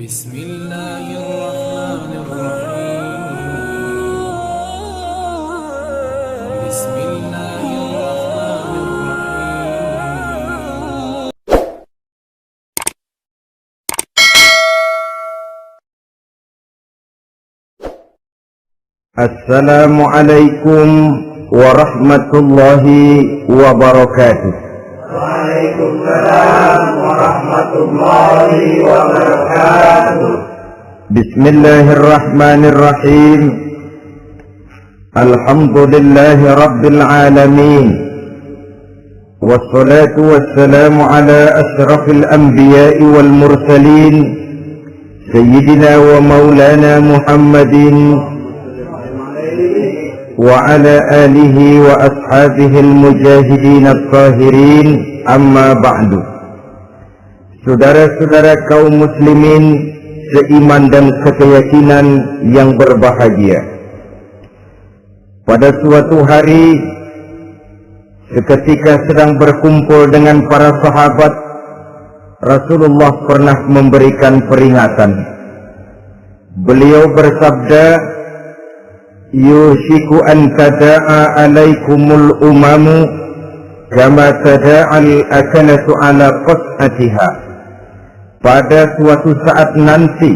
بسم الله الرحمن الرحيم بسم الله الرحمن الرحيم السلام عليكم ورحمة الله وبركاته. Waalaikumsalam warahmatullahi wabarakatuh. Bismillahirrahmanirrahim. Alhamdulillahi rabbil alamin. Wassalatu wassalamu ala ashrafil anbiya'i wal mursalin Sayyidina wa maulana Muhammadin وعلى آله وأصحابه المجاهدين الطاهرين أما بعد. Saudara-saudara kaum muslimin seiman dan sekeyakinan yang berbahagia, pada suatu hari seketika sedang berkumpul dengan para sahabat, Rasulullah pernah memberikan peringatan. Beliau bersabda, yushiku an tada'a alaikumul umamu kama tada'al akanatu ala qas'atiha. Pada suatu saat nanti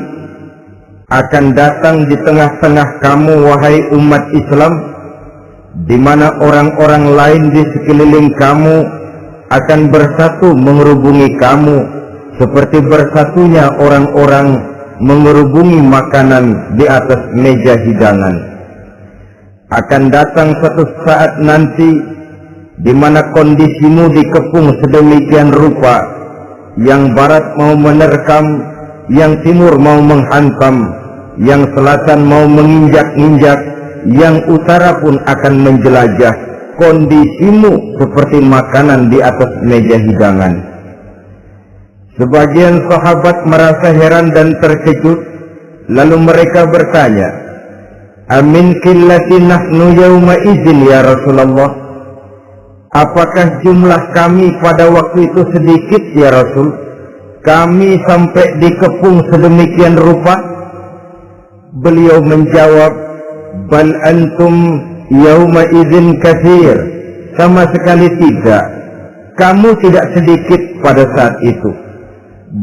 akan datang di tengah-tengah kamu wahai umat Islam, di mana orang-orang lain di sekeliling kamu akan bersatu mengerubungi kamu seperti bersatunya orang-orang mengerubungi makanan di atas meja hidangan. Akan datang satu saat nanti di mana kondisimu dikepung sedemikian rupa, yang barat mau menerkam, yang timur mau menghantam, yang selatan mau menginjak-injak, yang utara pun akan menjelajah. Kondisimu seperti makanan di atas meja hidangan. Sebagian sahabat merasa heran dan terkejut, lalu mereka bertanya, amin qillati nahnu yawma izin ya Rasulullah. Apakah jumlah kami pada waktu itu sedikit ya Rasul? Kami sampai dikepung sedemikian rupa? Beliau menjawab, bal antum yawma izin katsir. Sama sekali tidak. Kamu tidak sedikit pada saat itu.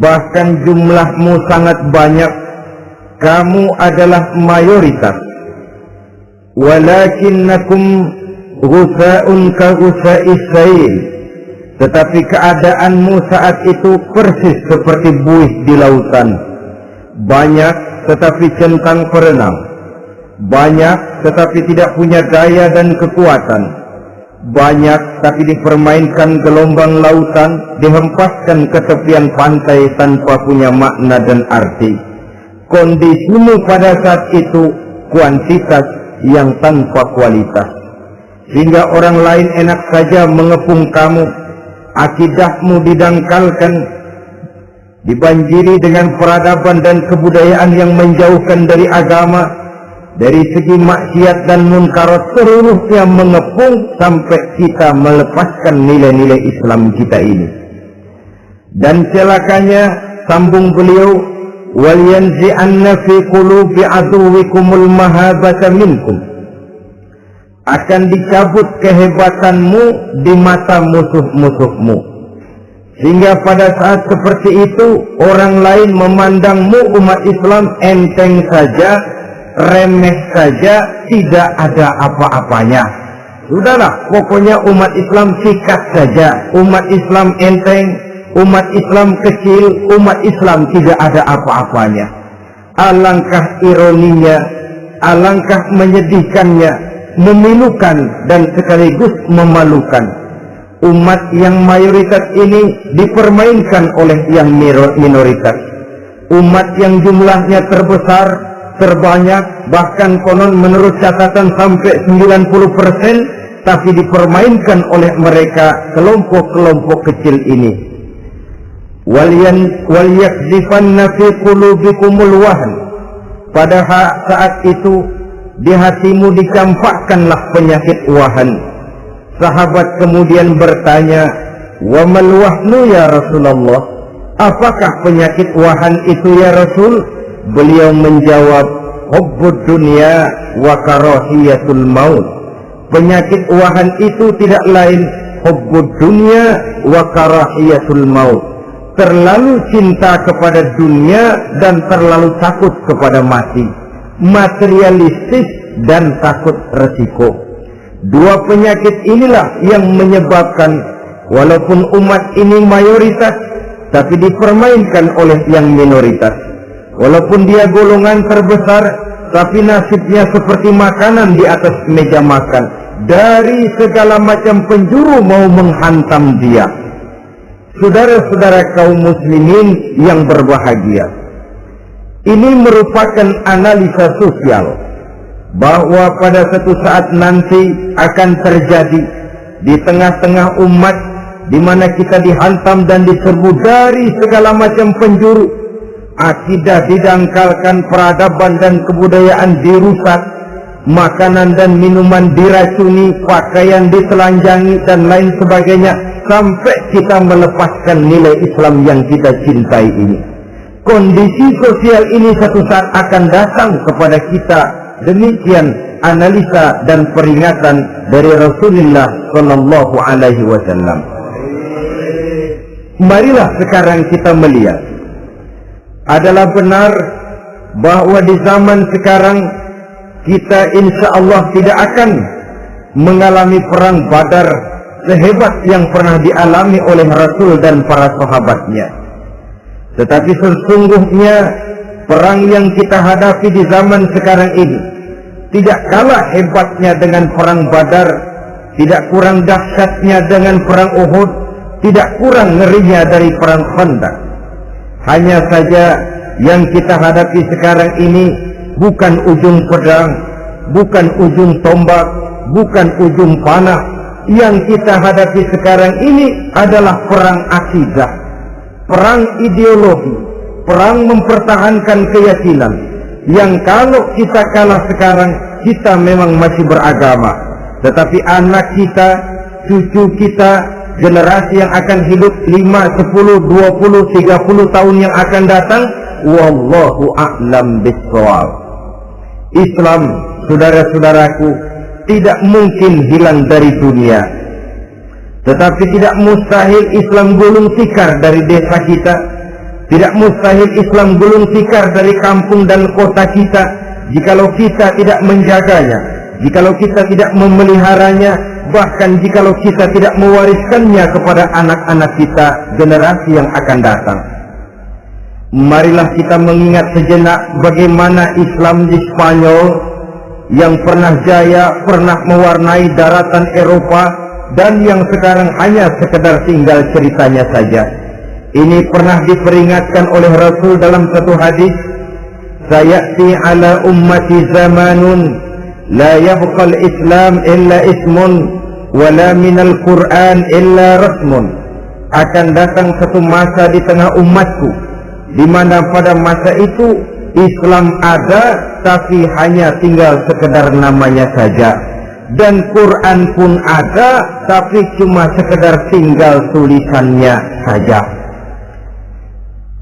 Bahkan jumlahmu sangat banyak. Kamu adalah mayoritas. Walakinnakum ghusa'un ka ghusa'is sail. Tetapi keadaanmu saat itu persis seperti buih di lautan. Banyak tetapi centang perenang. Banyak tetapi tidak punya daya dan kekuatan. Banyak tapi dipermainkan gelombang lautan, dihempaskan ke tepian pantai tanpa punya makna dan arti. Kondisimu pada saat itu kuantitas yang tanpa kualitas, sehingga orang lain enak saja mengepung kamu. Akidahmu didangkalkan, dibanjiri dengan peradaban dan kebudayaan yang menjauhkan dari agama. Dari segi maksiat dan munkarat seluruhnya mengepung sampai kita melepaskan nilai-nilai Islam kita ini. Dan celakanya, sambung beliau, wal yanzi'anna fi qulubi aduwikumul mahabata minkum. Akan dicabut kehebatanmu di mata musuh-musuhmu, sehingga pada saat seperti itu orang lain memandangmu umat Islam enteng saja, remeh saja, tidak ada apa-apanya. Sudahlah, pokoknya umat Islam sikat saja, umat Islam enteng, umat Islam kecil, umat Islam tidak ada apa-apanya. Alangkah ironinya, alangkah menyedihkannya, memilukan dan sekaligus memalukan. Umat yang mayoritas ini dipermainkan oleh yang minoritas. Umat yang jumlahnya terbesar, terbanyak, bahkan konon menurut catatan sampai 90%, tapi dipermainkan oleh mereka kelompok-kelompok kecil ini. Wal yakzifanna fi qulubikumul wahn. Pada saat itu di hatimu dicampakkanlah penyakit wahan. Sahabat kemudian bertanya, wa mal wahnu ya Rasulullah? apakah penyakit wahan itu ya Rasul? Beliau menjawab, hubbud dunya wa karahiyatul maut. Penyakit wahan itu tidak lain hubbud dunya wa karahiyatul maut. Terlalu cinta kepada dunia dan terlalu takut kepada mati. Materialistis dan takut resiko. Dua penyakit inilah yang menyebabkan walaupun umat ini mayoritas, tapi dipermainkan oleh yang minoritas. Walaupun dia golongan terbesar, tapi nasibnya seperti makanan di atas meja makan. Dari segala macam penjuru mau menghantam dia. Saudara-saudara kaum muslimin yang berbahagia, ini merupakan analisa sosial bahwa pada suatu saat nanti akan terjadi di tengah-tengah umat di mana kita dihantam dan diserbu dari segala macam penjuru. Akidah didangkalkan, peradaban dan kebudayaan dirusak, makanan dan minuman diracuni, pakaian ditelanjangi dan lain sebagainya, sampai kita melepaskan nilai Islam yang kita cintai ini. Kondisi sosial ini satu saat akan datang kepada kita. Demikian analisa dan peringatan dari Rasulullah sallallahu alaihi wasallam. Marilah sekarang kita melihat, adalah benar bahwa di zaman sekarang kita insya Allah tidak akan mengalami perang Badar sehebat yang pernah dialami oleh Rasul dan para sahabatnya. Tetapi sesungguhnya perang yang kita hadapi di zaman sekarang ini tidak kalah hebatnya dengan perang Badar, tidak kurang dahsyatnya dengan perang Uhud, tidak kurang ngerinya dari perang Khandaq. Hanya saja yang kita hadapi sekarang ini bukan ujung pedang, bukan ujung tombak, bukan ujung panah. Yang kita hadapi sekarang ini adalah perang akidah, perang ideologi, perang mempertahankan keyakinan. Yang kalau kita kalah sekarang, kita memang masih beragama, tetapi anak kita, cucu kita, generasi yang akan hidup 5, 10, 20, 30 tahun yang akan datang, wallahu a'lam bishawab. Islam, saudara-saudaraku, tidak mungkin hilang dari dunia, tetapi tidak mustahil Islam gulung tikar dari desa kita, tidak mustahil Islam gulung tikar dari kampung dan kota kita, jikalau kita tidak menjaganya, jikalau kita tidak memeliharanya, bahkan jikalau kita tidak mewariskannya kepada anak-anak kita, generasi yang akan datang. Marilah kita mengingat sejenak bagaimana Islam di Spanyol yang pernah jaya, pernah mewarnai daratan Eropa, dan yang sekarang hanya sekedar tinggal ceritanya saja. Ini pernah diperingatkan oleh Rasul dalam satu hadis, sayati ala ummati zamanun la yabqal Islam illa ismun wala minal Quran illa rasmun. Akan datang satu masa di tengah umatku di mana pada masa itu Islam ada tapi hanya tinggal sekedar namanya saja, dan Quran pun ada tapi cuma sekedar tinggal tulisannya saja.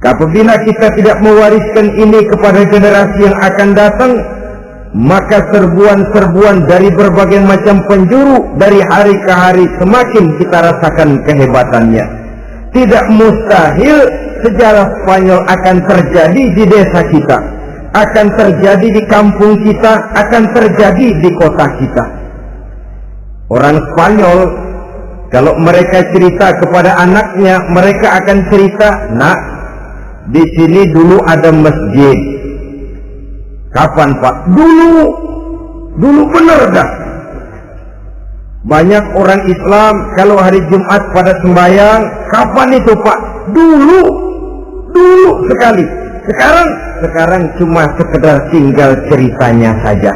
Apabila kita tidak mewariskan ini kepada generasi yang akan datang, maka serbuan-serbuan dari berbagai macam penjuru dari hari ke hari semakin kita rasakan kehebatannya. Tidak mustahil sejarah Spanyol akan terjadi di desa kita, akan terjadi di kampung kita, akan terjadi di kota kita. Orang Spanyol, kalau mereka cerita kepada anaknya, mereka akan cerita, nak, di sini dulu ada masjid. Kapan Pak? Dulu benar dah. Banyak orang Islam kalau hari Jumat pada sembahyang, kapan itu Pak? Dulu sekali. Sekarang cuma sekedar tinggal ceritanya saja.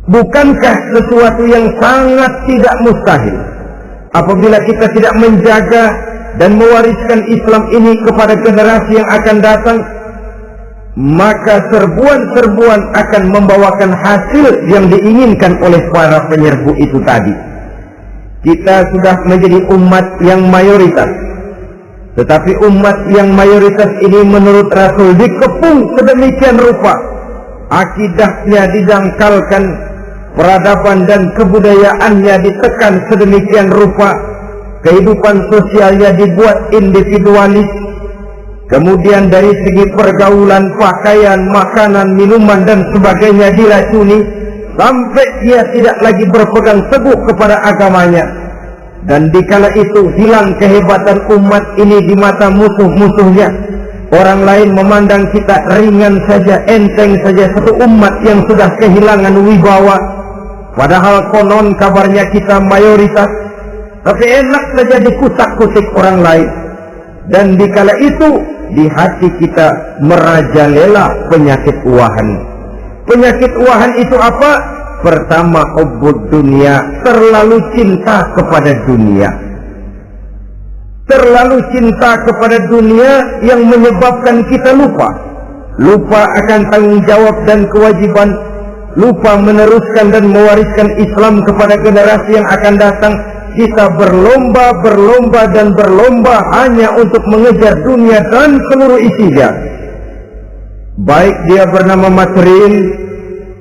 Bukankah sesuatu yang sangat tidak mustahil apabila kita tidak menjaga dan mewariskan Islam ini kepada generasi yang akan datang, maka serbuan-serbuan akan membawakan hasil yang diinginkan oleh para penyerbu itu tadi. Kita sudah menjadi umat yang mayoritas, Tetapi umat yang mayoritas ini menurut Rasul dikepung sedemikian rupa, akidahnya didangkalkan, peradaban dan kebudayaannya ditekan sedemikian rupa, kehidupan sosialnya dibuat individualis, kemudian dari segi pergaulan, pakaian, makanan, minuman dan sebagainya diracuni, sampai dia tidak lagi berpegang teguh kepada agamanya. Dan dikala itu hilang kehebatan umat ini di mata musuh-musuhnya. Orang lain memandang kita ringan saja, enteng saja, satu umat yang sudah kehilangan wibawa. Padahal konon kabarnya kita mayoritas, tapi enak saja dikutak-kutik orang lain. Dan dikala itu di hati kita merajalela penyakit uahan. Penyakit uahan itu apa? Pertama, hubbud dunia, terlalu cinta kepada dunia. Terlalu cinta kepada dunia yang menyebabkan kita lupa akan tanggung jawab dan kewajiban, lupa meneruskan dan mewariskan Islam kepada generasi yang akan datang. Kita berlomba hanya untuk mengejar dunia dan seluruh isinya. Baik dia bernama material,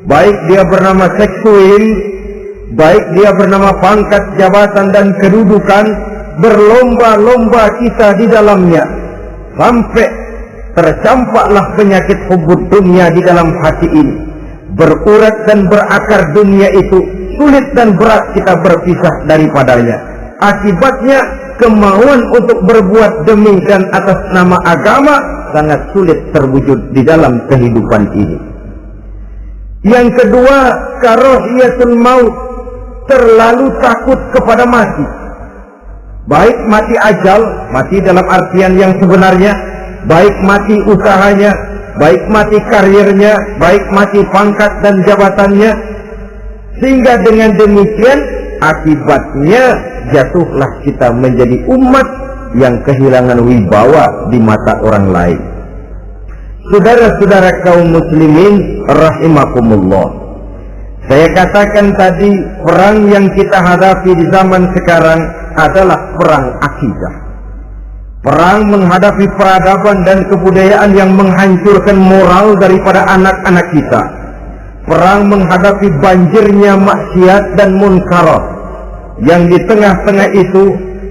baik dia bernama seksual, baik dia bernama pangkat, jabatan dan kedudukan, berlomba-lomba kita di dalamnya. Sampai tercampaklah penyakit hubbud dunia di dalam hati ini. Berurat dan berakar dunia itu, sulit dan berat kita berpisah daripadanya. Akibatnya kemauan untuk berbuat demi dan atas nama agama sangat sulit terwujud di dalam kehidupan ini. Yang kedua, karahiyatul maut, terlalu takut kepada mati. Baik mati ajal, mati dalam artian yang sebenarnya, baik mati usahanya, baik mati karirnya, baik mati pangkat dan jabatannya. Sehingga dengan demikian akibatnya jatuhlah kita menjadi umat yang kehilangan wibawa di mata orang lain. Saudara-saudara kaum muslimin rahimakumullah, saya katakan tadi, perang yang kita hadapi di zaman sekarang adalah perang akidah. Perang menghadapi peradaban dan kebudayaan yang menghancurkan moral daripada anak-anak kita. Perang menghadapi banjirnya maksiat dan munkarat, yang di tengah-tengah itu,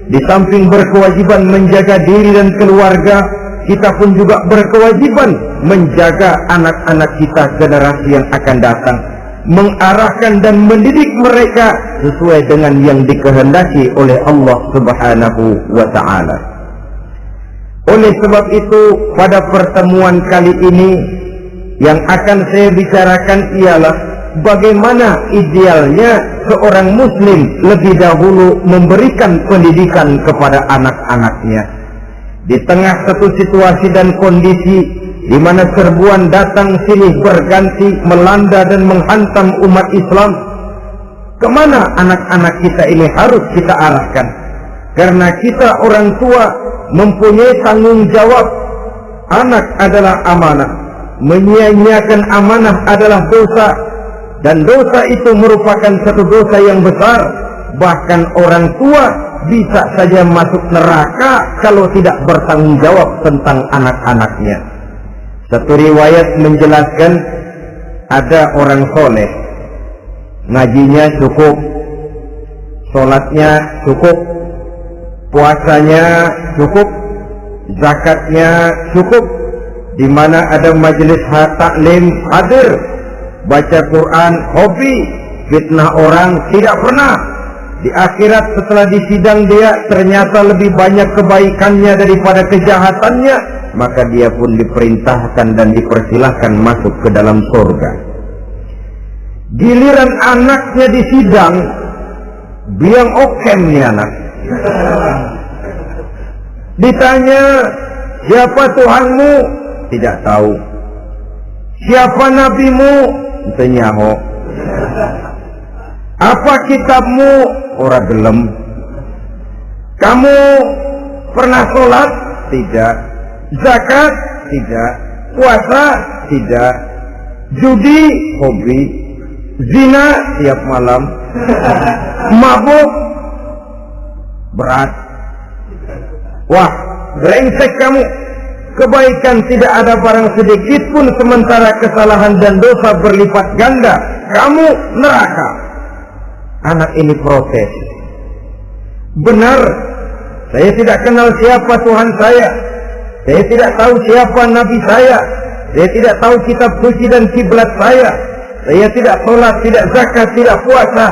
di samping berkewajiban menjaga diri dan keluarga, kita pun juga berkewajiban menjaga anak-anak kita, generasi yang akan datang, mengarahkan dan mendidik mereka sesuai dengan yang dikehendaki oleh Allah Subhanahu wa ta'ala. Oleh sebab itu, pada pertemuan kali ini yang akan saya bicarakan ialah bagaimana idealnya seorang muslim lebih dahulu memberikan pendidikan kepada anak-anaknya. Di tengah satu situasi dan kondisi di mana serbuan datang silih berganti melanda dan menghantam umat Islam, kemana anak-anak kita ini harus kita arahkan? Karena kita orang tua mempunyai tanggung jawab. Anak adalah amanah, menyia-nyiakan amanah adalah dosa, dan dosa itu merupakan satu dosa yang besar. Bahkan orang tua bisa saja masuk neraka kalau tidak bertanggung jawab tentang anak-anaknya. Satu riwayat menjelaskan ada orang soleh, ngajinya cukup, sholatnya cukup, puasanya cukup, zakatnya cukup, di mana ada majelis taklim hadir, baca Quran hobi, fitnah orang tidak pernah. Di akhirat setelah disidang dia ternyata lebih banyak kebaikannya daripada kejahatannya, maka dia pun diperintahkan dan dipersilahkan masuk ke dalam surga. Giliran anaknya disidang, biang okem nih anak. Ditanya, siapa Tuhanmu? Tidak tahu. Siapa nabimu? Tenyaho. Apa kitabmu? Ora gelem. Kamu pernah sholat? Tidak. Zakat? Tidak. Puasa? Tidak. Judi? Hobi. Zina? Tiap malam. Mabuk? Berat. Wah, brengsek kamu. Kebaikan tidak ada barang sedikit pun, sementara kesalahan dan dosa berlipat ganda. Kamu neraka. Anak ini protes. Benar, saya tidak kenal siapa Tuhan saya. Saya tidak tahu siapa Nabi saya. Saya tidak tahu kitab suci dan kiblat saya. Saya tidak sholat, tidak zakat, tidak puasa.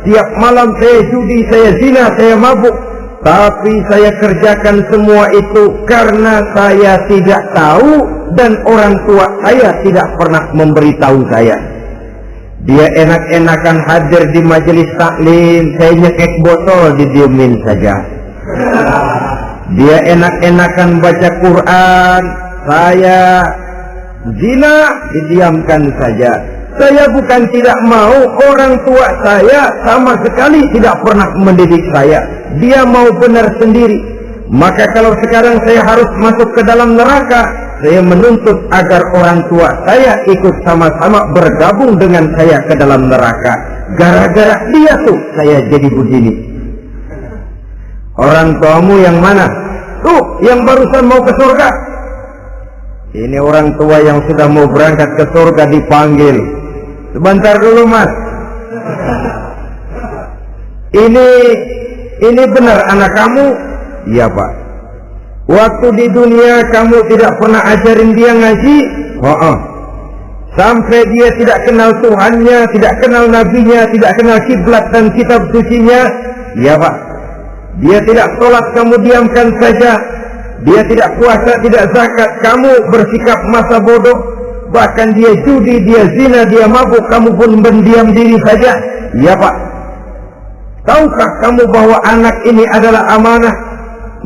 Tiap malam saya judi, saya zina, saya mabuk. Tapi saya kerjakan semua itu karena saya tidak tahu dan orang tua saya tidak pernah memberitahu saya. Dia enak-enakan hadir di majelis taklim, saya nyekek botol, didiemin saja. Dia enak-enakan baca Quran, saya zina, didiamkan saja. Saya bukan tidak mau, orang tua saya sama sekali tidak pernah mendidik saya. Dia mau benar sendiri. Maka kalau sekarang saya harus masuk ke dalam neraka, saya menuntut agar orang tua saya ikut sama-sama bergabung dengan saya ke dalam neraka. Gara-gara dia tuh saya jadi begini. Orang tuamu yang mana? Tuh, yang barusan mau ke surga. Ini orang tua yang sudah mau berangkat ke surga dipanggil. Sebentar dulu, Mas. Ini benar anak kamu? Iya, Pak. Waktu di dunia kamu tidak pernah ajarin dia ngaji? Sampai dia tidak kenal Tuhannya, tidak kenal nabinya, tidak kenal kiblat dan kitab sucinya? Iya, Pak. Dia tidak sholat, kamu diamkan saja. Dia tidak puasa, tidak zakat, kamu bersikap masa bodoh. Bahkan dia judi, dia zina, dia mabuk, kamu pun mendiam diri saja. Iya, Pak. Tahukah kamu bahwa anak ini adalah amanah?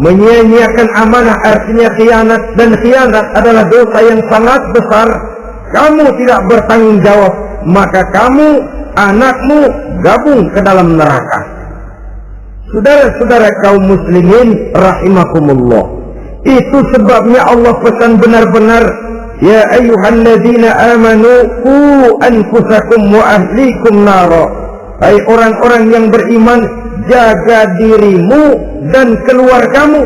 Menyia-nyiakan amanah artinya khianat, dan khianat adalah dosa yang sangat besar. Kamu tidak bertanggung jawab, maka kamu, anakmu gabung ke dalam neraka. Saudara-saudara kaum muslimin rahimakumullah, itu sebabnya Allah pesan benar-benar, ya ayyuhalladzina amanu qu anfusakum wa ahlikum nara. Hai orang-orang yang beriman, jaga dirimu dan keluargamu,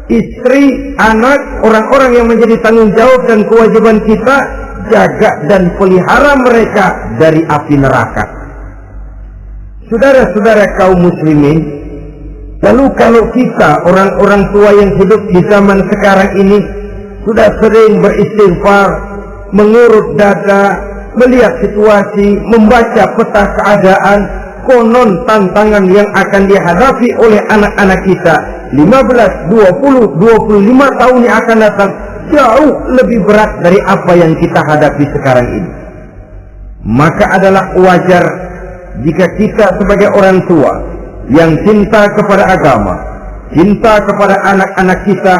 istri, anak, orang-orang yang menjadi tanggung jawab dan kewajiban kita, jaga dan pelihara mereka dari api neraka. Saudara-saudara kaum muslimin, lalu kalau kita orang-orang tua yang hidup di zaman sekarang ini sudah sering beristighfar, mengurut dada, melihat situasi, membaca peta keadaan, konon tantangan yang akan dihadapi oleh anak-anak kita 15, 20, 25 tahun yang akan datang jauh lebih berat dari apa yang kita hadapi sekarang ini. Maka adalah wajar jika kita sebagai orang tua yang cinta kepada agama, cinta kepada anak-anak kita,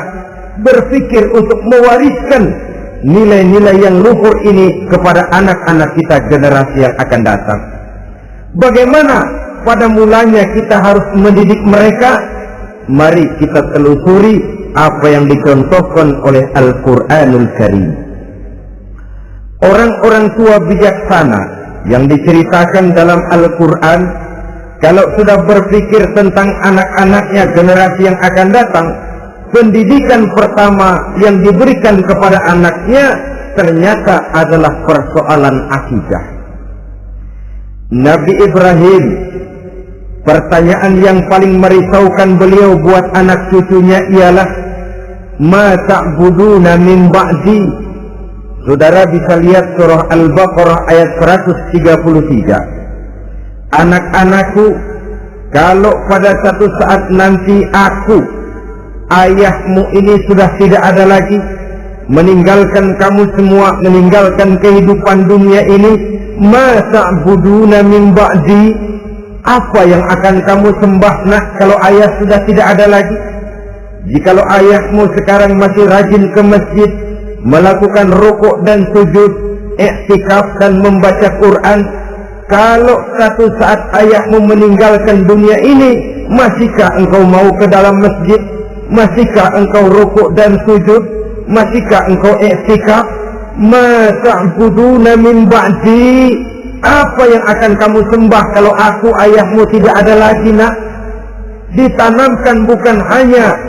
berpikir untuk mewariskan nilai-nilai yang luhur ini kepada anak-anak kita generasi yang akan datang. Bagaimana pada mulanya kita harus mendidik mereka? Mari kita telusuri apa yang dicontohkan oleh Al-Quranul Karim. Orang-orang tua bijaksana yang diceritakan dalam Al-Quran, kalau sudah berpikir tentang anak-anaknya generasi yang akan datang, pendidikan pertama yang diberikan kepada anaknya ternyata adalah persoalan akidah. Nabi Ibrahim, pertanyaan yang paling merisaukan beliau buat anak cucunya ialah, ma ta'buduna min ba'di. Saudara bisa lihat surah Al-Baqarah ayat 133. Anak-anakku, kalau pada satu saat nanti aku, ayahmu ini sudah tidak ada lagi, meninggalkan kamu semua, meninggalkan kehidupan dunia ini, ma ta'buduna min ba'di, apa yang akan kamu sembah nak kalau ayah sudah tidak ada lagi? Jikalau ayahmu sekarang masih rajin ke masjid, melakukan rukuk dan sujud, i'tikaf dan membaca Quran, kalau satu saat ayahmu meninggalkan dunia ini, masihkah engkau mau ke dalam masjid? Masihkah engkau rukuk dan sujud? Masihkah engkau i'tikaf? Ma ta'buduna min ba'di, apa yang akan kamu sembah kalau aku ayahmu tidak ada lagi nak? Ditanamkan bukan hanya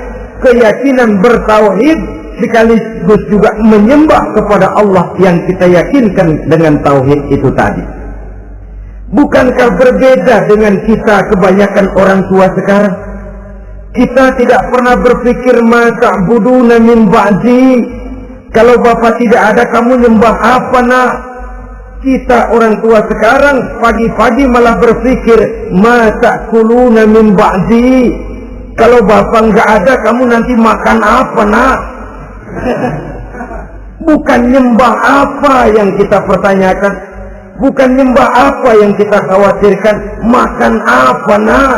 keyakinan bertauhid sekaligus juga menyembah kepada Allah yang kita yakinkan dengan tauhid itu tadi. Bukankah berbeda dengan kita kebanyakan orang tua sekarang? Kita tidak pernah berpikir ma ta'buduna min ba'di. Kalau bapak tidak ada, kamu nyembah apa nak? Kita orang tua sekarang pagi-pagi malah berpikir ma ta'kuluna min ba'di. Kalau bapak nggak ada, kamu nanti makan apa nak? Bukan nyembah apa yang kita pertanyakan, bukan nyembah apa yang kita khawatirkan, makan apa nak?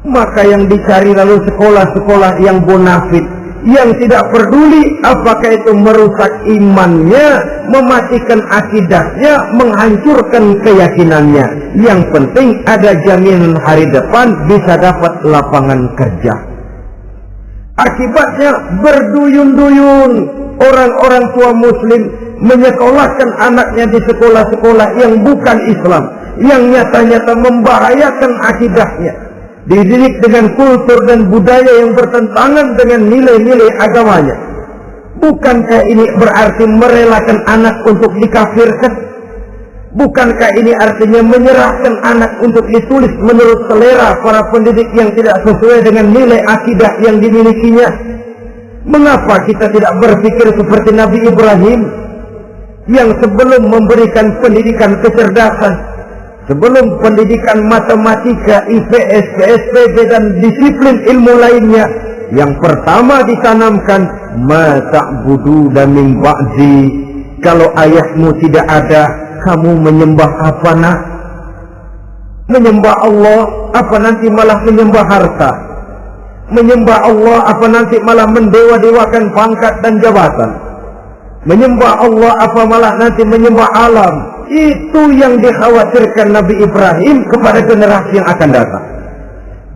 Maka yang dicari lalu sekolah-sekolah yang bonafit, yang tidak peduli apakah itu merusak imannya, mematikan akidahnya, menghancurkan keyakinannya. Yang penting ada jaminan hari depan bisa dapat lapangan kerja. Akibatnya berduyun-duyun orang-orang tua muslim menyekolahkan anaknya di sekolah-sekolah yang bukan Islam, yang nyata-nyata membahayakan akidahnya, dididik dengan kultur dan budaya yang bertentangan dengan nilai-nilai agamanya. Bukankah ini berarti merelakan anak untuk dikafirkan? Bukankah ini artinya menyerahkan anak untuk ditulis menurut selera para pendidik yang tidak sesuai dengan nilai akidah yang dimilikinya? Mengapa kita tidak berpikir seperti Nabi Ibrahim yang sebelum memberikan pendidikan kecerdasan, sebelum pendidikan matematika, IPS, PSPB dan disiplin ilmu lainnya, yang pertama ditanamkan ma ta'buduna min ba'di. Kalau ayahmu tidak ada, kamu menyembah apa nak? Menyembah Allah apa nanti malah menyembah harta? Menyembah Allah apa nanti malah mendewa-dewakan pangkat dan jabatan? Menyembah Allah apa malah nanti menyembah alam? Itu yang dikhawatirkan Nabi Ibrahim kepada generasi yang akan datang.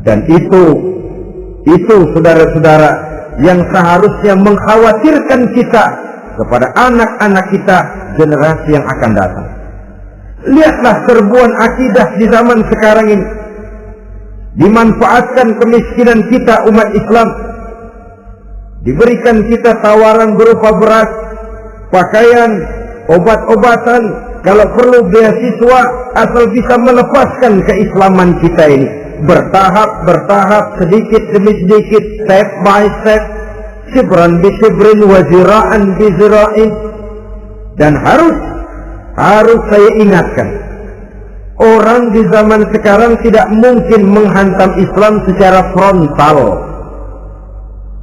Dan itu saudara-saudara yang seharusnya mengkhawatirkan kita kepada anak-anak kita generasi yang akan datang. Lihatlah serbuan akidah di zaman sekarang ini. Dimanfaatkan kemiskinan kita umat Islam. Diberikan kita tawaran berupa beras, pakaian, obat-obatan, kalau perlu beasiswa, asal bisa melepaskan keislaman kita ini. Bertahap, sedikit demi sedikit, step by step, sibran bi sibrin wa zira'an bi zira'in. Dan harus saya ingatkan, orang di zaman sekarang tidak mungkin menghantam Islam secara frontal.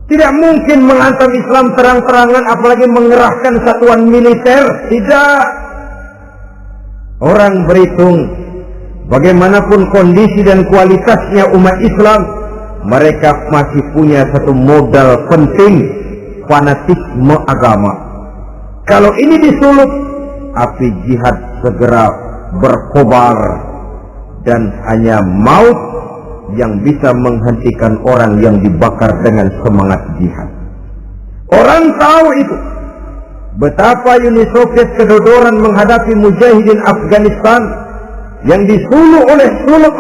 Tidak mungkin menghantam Islam terang-terangan, apalagi mengerahkan satuan militer. Tidak. Orang berhitung bagaimanapun kondisi dan kualitasnya umat Islam, mereka masih punya satu modal penting, fanatisme agama. Kalau ini disulut, api jihad segera berkobar dan hanya maut yang bisa menghentikan orang yang dibakar dengan semangat jihad. Orang tahu itu. Betapa Uni Soviet kedodoran menghadapi mujahidin Afghanistan yang disulut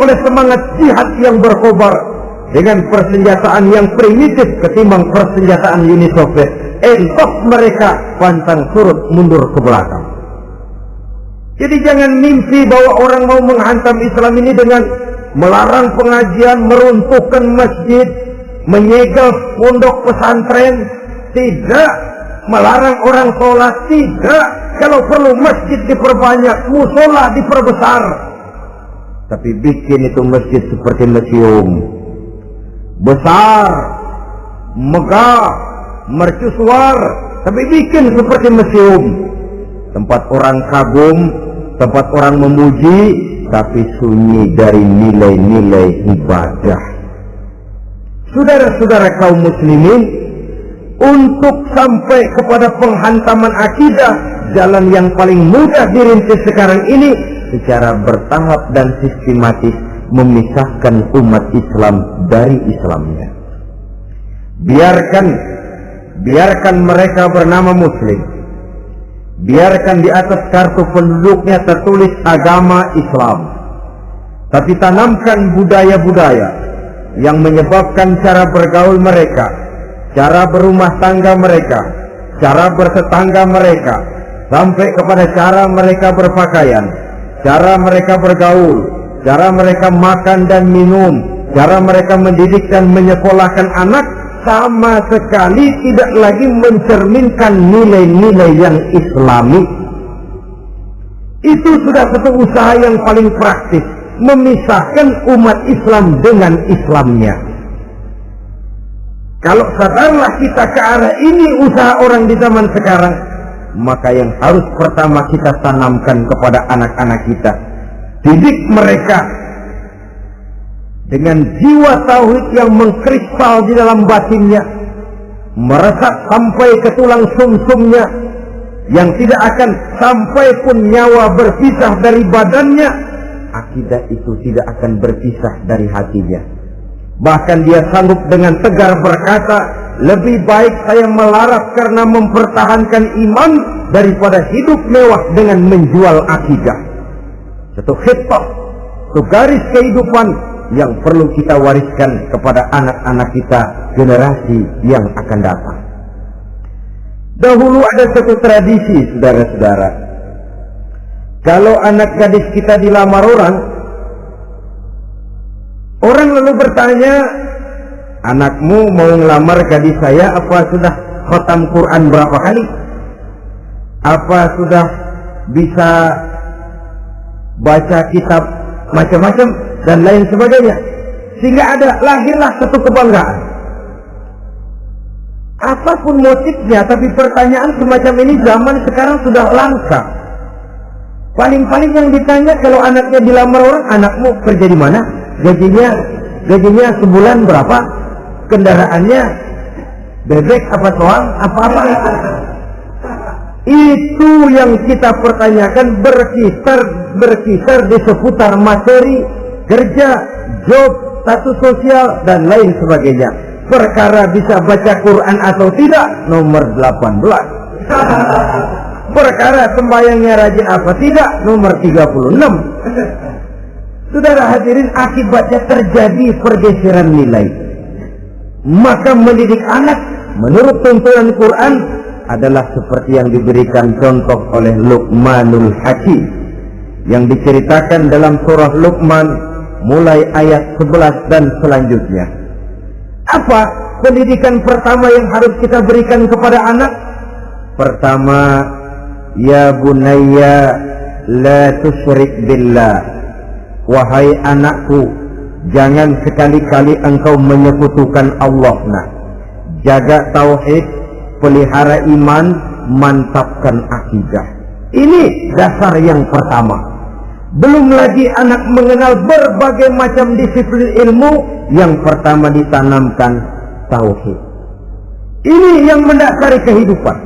oleh semangat jihad yang berkobar dengan persenjataan yang primitif ketimbang persenjataan Uni Soviet. Entok mereka pantang surut mundur ke belakang. Jadi jangan mimpi bahwa orang mau menghantam Islam ini dengan melarang pengajian, meruntuhkan masjid, menyegel pondok pesantren. Tidak. Melarang orang sholat. Tidak. Kalau perlu masjid diperbanyak, musola diperbesar. Tapi bikin itu masjid seperti museum. Besar, megah, mercusuar, tapi bikin seperti museum. Tempat orang kagum, tempat orang memuji, tapi sunyi dari nilai-nilai ibadah. Saudara-saudara kaum muslimin, untuk sampai kepada penghantaman akidah, jalan yang paling mudah dirintis sekarang ini secara bertahap dan sistematis, memisahkan umat Islam dari Islamnya. Biarkan mereka bernama muslim. Biarkan di atas kartu penduduknya tertulis agama Islam. Tapi tanamkan budaya-budaya yang menyebabkan cara bergaul mereka cara berumah tangga mereka, cara bertetangga mereka, sampai kepada cara mereka berpakaian, cara mereka bergaul, cara mereka makan dan minum, cara mereka mendidik dan menyekolahkan anak, sama sekali tidak lagi mencerminkan nilai-nilai yang islami. Itu sudah satu usaha yang paling praktis, memisahkan umat Islam dengan Islamnya. Kalau sadarlah kita ke arah ini usaha orang di zaman sekarang, maka yang harus pertama kita tanamkan kepada anak-anak kita, didik mereka dengan jiwa tauhid yang mengkristal di dalam batinnya, meresap sampai ke tulang sumsumnya, yang tidak akan sampai pun nyawa berpisah dari badannya, akidah itu tidak akan berpisah dari hatinya. Bahkan dia sanggup dengan tegar berkata, lebih baik saya melarat karena mempertahankan iman daripada hidup mewah dengan menjual akidah. Satu khitbah, satu garis kehidupan yang perlu kita wariskan kepada anak-anak kita, generasi yang akan datang. Dahulu ada satu tradisi, saudara-saudara. Kalau anak gadis kita dilamar orang lalu bertanya, anakmu mau ngelamar gadis saya, apa sudah khatam Quran berapa kali? Apa sudah bisa baca kitab macam-macam dan lain sebagainya? Sehingga lahirlah satu kebanggaan. Apapun motifnya, tapi pertanyaan semacam ini zaman sekarang sudah langka. Paling-paling yang ditanya kalau anaknya dilamar orang, anakmu kerja di mana? Gajinya sebulan berapa? Kendaraannya bebek apa soang? Apa-apa? Itu yang kita pertanyakan, berkisar di seputar materi, kerja, job, status sosial dan lain sebagainya. Perkara bisa baca Quran atau tidak, nomor 18. Perkara sembahyangnya rajin apa tidak, nomor 36. Saudara hadirin, akibatnya terjadi pergeseran nilai. Maka mendidik anak menurut tuntunan Quran adalah seperti yang diberikan contoh oleh Luqmanul Hakim, yang diceritakan dalam surah Luqman mulai ayat 11 dan selanjutnya. Apa pendidikan pertama yang harus kita berikan kepada anak? Pertama, ya bunayya la tusyrik billah. Wahai anakku, jangan sekali-kali engkau menyekutukan Allah. Nah, jaga tauhid, pelihara iman, mantapkan akidah. Ini dasar yang pertama. Belum lagi anak mengenal berbagai macam disiplin ilmu, yang pertama ditanamkan tauhid. Ini yang mendasari kehidupan.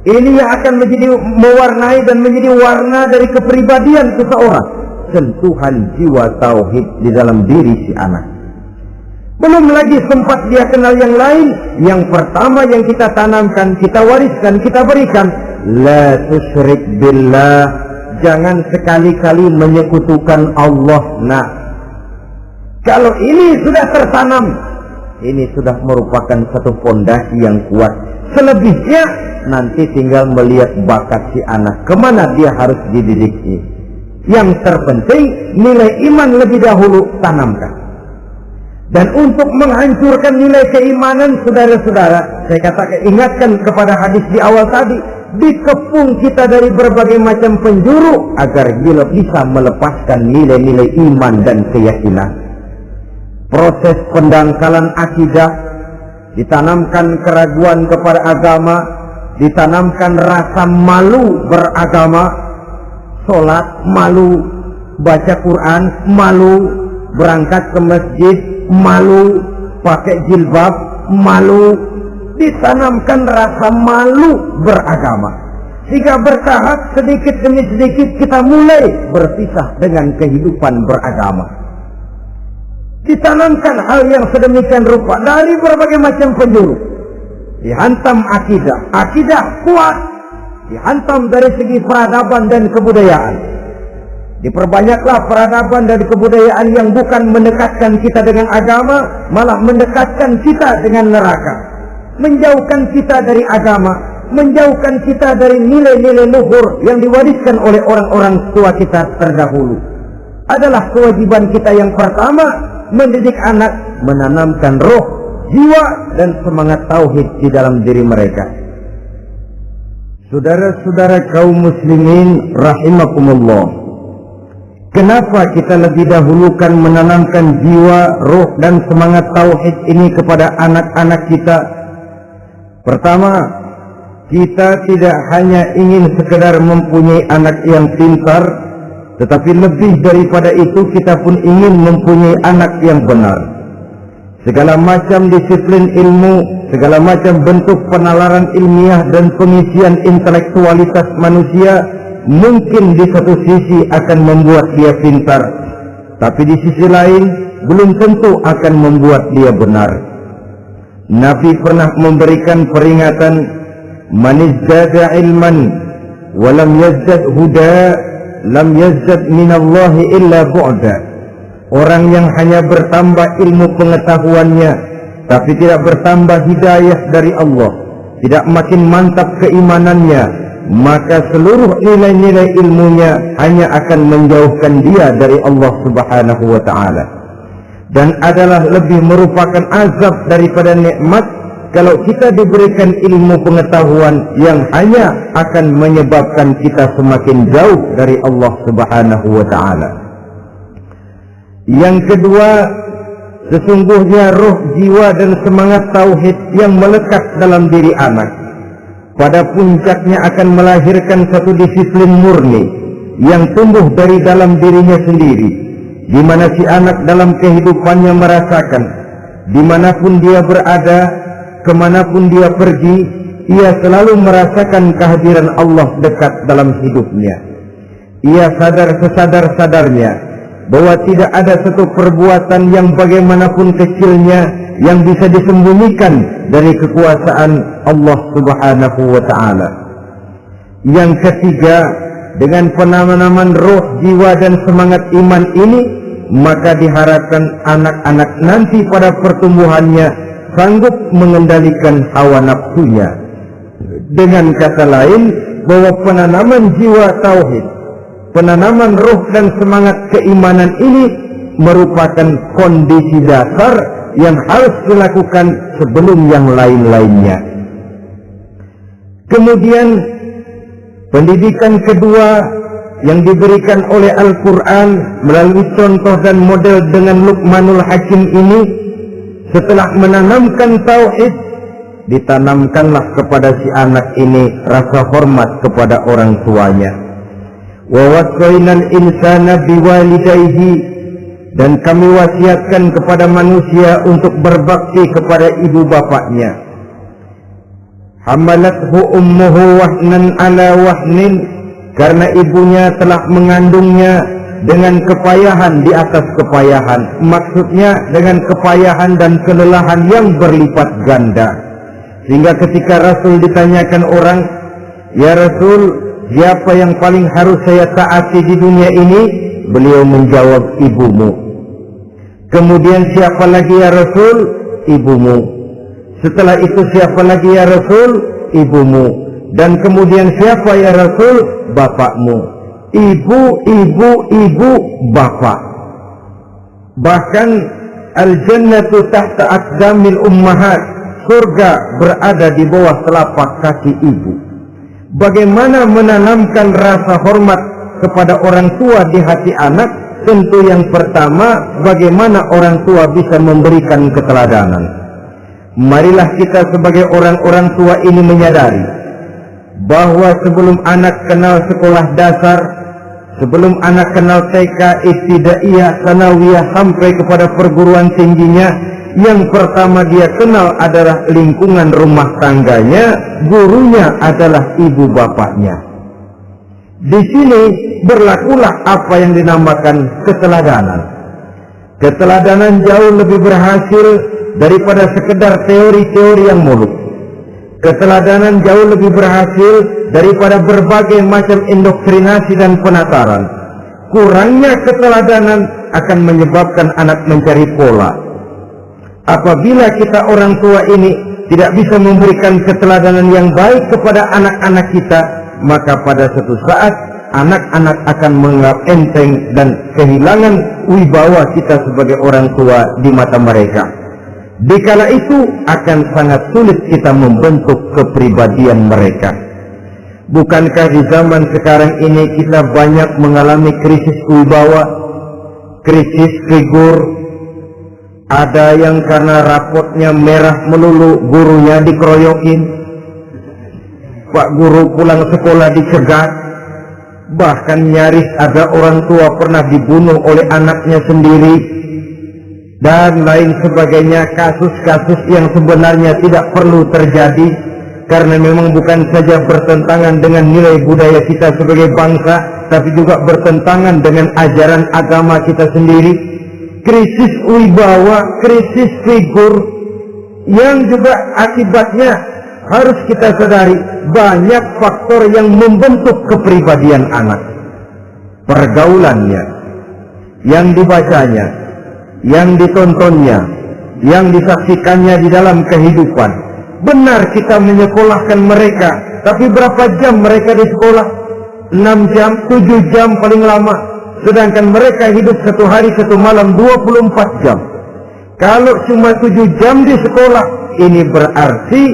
Ini yang akan menjadi mewarnai dan menjadi warna dari kepribadian seseorang. Sentuhan jiwa tauhid di dalam diri si anak. Belum lagi sempat dia kenal yang lain. Yang pertama yang kita tanamkan, kita wariskan, kita berikan, la tusyrik billah. Jangan sekali-kali menyekutukan Allah. Nah, kalau ini sudah tertanam, ini sudah merupakan satu fondasi yang kuat. Selebihnya nanti tinggal melihat bakat si anak, kemana dia harus dididiknya. Yang terpenting nilai iman lebih dahulu tanamkan. Dan untuk menghancurkan nilai keimanan, saudara-saudara, saya katakan, ingatkan kepada hadis di awal tadi, dikepung kita dari berbagai macam penjuru agar dia bisa melepaskan nilai-nilai iman dan keyakinan. Proses pendangkalan akidah, ditanamkan keraguan kepada agama, ditanamkan rasa malu beragama, sholat malu, baca Quran malu, berangkat ke masjid malu, pakai jilbab malu. Ditanamkan rasa malu beragama, sehingga bertahap sedikit demi sedikit kita mulai berpisah dengan kehidupan beragama. Ditanamkan hal yang sedemikian rupa dari berbagai macam penjuru. Dihantam akidah kuat, dihantam dari segi peradaban dan kebudayaan. Diperbanyaklah peradaban dan kebudayaan yang bukan mendekatkan kita dengan agama, malah mendekatkan kita dengan neraka. menjauhkan kita dari agama, menjauhkan kita dari nilai-nilai luhur yang diwariskan oleh orang-orang tua kita terdahulu. Adalah kewajiban kita yang pertama, mendidik anak, menanamkan roh, jiwa, dan semangat tauhid di dalam diri mereka. Saudara-saudara kaum muslimin rahimakumullah, kenapa kita lebih dahulukan menanamkan jiwa, roh, dan semangat tauhid ini kepada anak-anak kita? Pertama, kita tidak hanya ingin sekedar mempunyai anak yang pintar, tetapi lebih daripada itu kita pun ingin mempunyai anak yang benar. Segala macam disiplin ilmu, segala macam bentuk penalaran ilmiah dan pengisian intelektualitas manusia mungkin di satu sisi akan membuat dia pintar, tapi di sisi lain belum tentu akan membuat dia benar. Nabi pernah memberikan peringatan, man izdada ilman wa lam yazdad huda lam yazdad minallahi illa bu'da. Orang yang hanya bertambah ilmu pengetahuannya tapi tidak bertambah hidayah dari Allah, tidak makin mantap keimanannya, maka seluruh nilai-nilai ilmunya hanya akan menjauhkan dia dari Allah Subhanahu wa ta'ala. Dan adalah lebih merupakan azab daripada nikmat kalau kita diberikan ilmu pengetahuan yang hanya akan menyebabkan kita semakin jauh dari Allah Subhanahu wa ta'ala. Yang kedua, sesungguhnya roh, jiwa, dan semangat tauhid yang melekat dalam diri anak pada puncaknya akan melahirkan satu disiplin murni yang tumbuh dari dalam dirinya sendiri, di mana si anak dalam kehidupannya merasakan dimanapun dia berada, kemanapun dia pergi, ia selalu merasakan kehadiran Allah dekat dalam hidupnya. Ia sadar sesadar-sadarnya bahwa tidak ada satu perbuatan yang bagaimanapun kecilnya yang bisa disembunyikan dari kekuasaan Allah Subhanahu wa ta'ala. Yang ketiga, dengan penanaman roh, jiwa, dan semangat iman ini, maka diharapkan anak-anak nanti pada pertumbuhannya sanggup mengendalikan hawa nafsunya. Dengan kata lain, bahwa penanaman jiwa tauhid, penanaman roh dan semangat keimanan ini merupakan kondisi dasar yang harus dilakukan sebelum yang lain-lainnya. Kemudian pendidikan kedua yang diberikan oleh Al-Quran melalui contoh dan model dengan Luqmanul Hakim ini, setelah menanamkan tauhid, ditanamkanlah kepada si anak ini rasa hormat kepada orang tuanya. Wa wasainal insana biwalidayhi, dan kami wasiatkan kepada manusia untuk berbakti kepada ibu bapaknya. Hamalathu ummuhu wahnan ala wahnin, karena ibunya telah mengandungnya dengan kepayahan di atas kepayahan, maksudnya dengan kepayahan dan kelelahan yang berlipat ganda. Sehingga ketika Rasul ditanyakan orang, ya Rasul, siapa yang paling harus saya taati di dunia ini? Beliau menjawab, ibumu. Kemudian siapa lagi ya Rasul? Ibumu. Setelah itu siapa lagi ya Rasul? Ibumu. Dan kemudian siapa ya Rasul? Bapakmu. Ibu, ibu, ibu, bapak. Bahkan al-jannatu tahta aqdamil ummahat, surga berada di bawah telapak kaki ibu. Bagaimana menanamkan rasa hormat kepada orang tua di hati anak? Tentu yang pertama, bagaimana orang tua bisa memberikan keteladanan. Marilah kita sebagai orang-orang tua ini menyadari bahwa sebelum anak kenal sekolah dasar, sebelum anak kenal TK, ibtidaiyah, sanawiyah, sampai kepada perguruan tingginya, yang pertama dia kenal adalah lingkungan rumah tangganya, gurunya adalah ibu bapaknya. Di sini berlakulah apa yang dinamakan keteladanan. Keteladanan jauh lebih berhasil daripada sekedar teori-teori yang muluk. Keteladanan jauh lebih berhasil daripada berbagai macam indoktrinasi dan penataran. Kurangnya keteladanan akan menyebabkan anak mencari pola. Apabila kita orang tua ini tidak bisa memberikan keteladanan yang baik kepada anak-anak kita, maka pada suatu saat anak-anak akan menganggap enteng dan kehilangan wibawa kita sebagai orang tua di mata mereka. Dikala itu akan sangat sulit kita membentuk kepribadian mereka. Bukankah di zaman sekarang ini kita banyak mengalami krisis wibawa, krisis figur? Ada yang karena rapotnya merah melulu, gurunya dikeroyokin. Pak guru pulang sekolah dicegat. Bahkan nyaris ada orang tua pernah dibunuh oleh anaknya sendiri. Dan lain sebagainya, kasus-kasus yang sebenarnya tidak perlu terjadi. Karena memang bukan saja bertentangan dengan nilai budaya kita sebagai bangsa, tapi juga bertentangan dengan ajaran agama kita sendiri. Krisis wibawa, krisis figur, yang juga akibatnya harus kita sadari banyak faktor yang membentuk kepribadian anak. Pergaulannya, yang dibacanya, yang ditontonnya, yang disaksikannya di dalam kehidupan. Benar kita menyekolahkan mereka, tapi berapa jam mereka di sekolah? 6 jam, 7 jam paling lama. Sedangkan mereka hidup satu hari satu malam 24 jam. Kalau cuma 7 jam di sekolah, ini berarti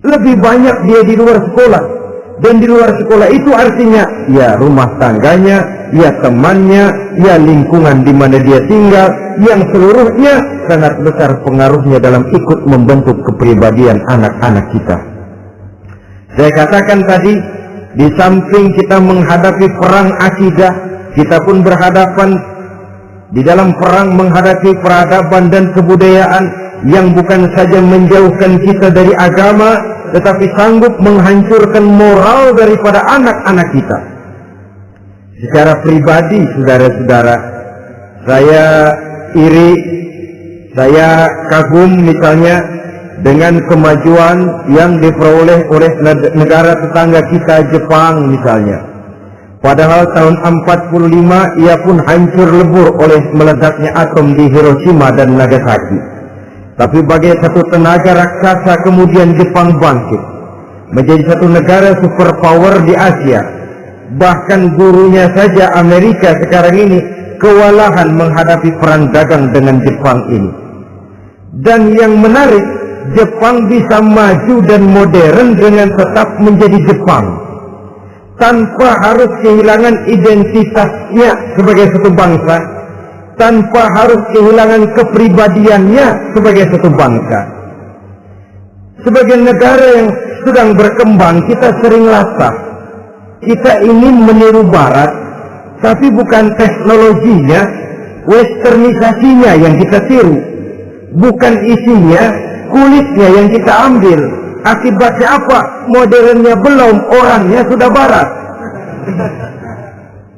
lebih banyak dia di luar sekolah. Dan di luar sekolah itu artinya ya rumah tangganya, ya temannya, ya lingkungan di mana dia tinggal, yang seluruhnya sangat besar pengaruhnya dalam ikut membentuk kepribadian anak-anak kita. Saya katakan tadi, di samping kita menghadapi perang akidah, kita pun berhadapan di dalam perang menghadapi peradaban dan kebudayaan yang bukan saja menjauhkan kita dari agama, tetapi sanggup menghancurkan moral daripada anak-anak kita. Secara pribadi, saudara-saudara, saya iri, saya kagum misalnya dengan kemajuan yang diperoleh oleh negara tetangga kita, Jepang misalnya. Padahal tahun 45 ia pun hancur lebur oleh meledaknya atom di Hiroshima dan Nagasaki. Tapi bagai satu tenaga raksasa kemudian Jepang bangkit menjadi satu negara superpower di Asia. Bahkan gurunya saja Amerika sekarang ini kewalahan menghadapi perang dagang dengan Jepang ini. Dan yang menarik, Jepang bisa maju dan modern dengan tetap menjadi Jepang, tanpa harus kehilangan identitasnya sebagai satu bangsa, tanpa harus kehilangan kepribadiannya sebagai satu bangsa. Sebagai negara yang sedang berkembang, kita sering latah. Kita ingin meniru Barat, tapi bukan teknologinya, westernisasinya yang kita tiru, bukan isinya, kulitnya yang kita ambil. Akibatnya apa? Modernnya belum, orangnya sudah Barat.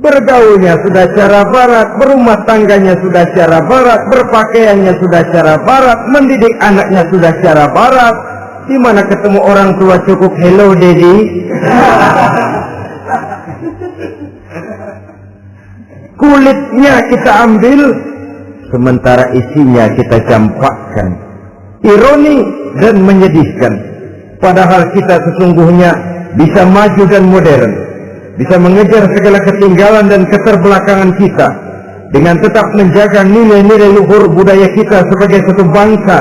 Bergaulnya sudah cara Barat, berumah tangganya sudah cara Barat, berpakaiannya sudah cara Barat, mendidik anaknya sudah cara Barat. Di mana ketemu orang tua cukup hello daddy. Kulitnya kita ambil, sementara isinya kita campakkan. Ironi dan menyedihkan. Padahal kita sesungguhnya bisa maju dan modern, bisa mengejar segala ketinggalan dan keterbelakangan kita dengan tetap menjaga nilai-nilai luhur budaya kita sebagai satu bangsa,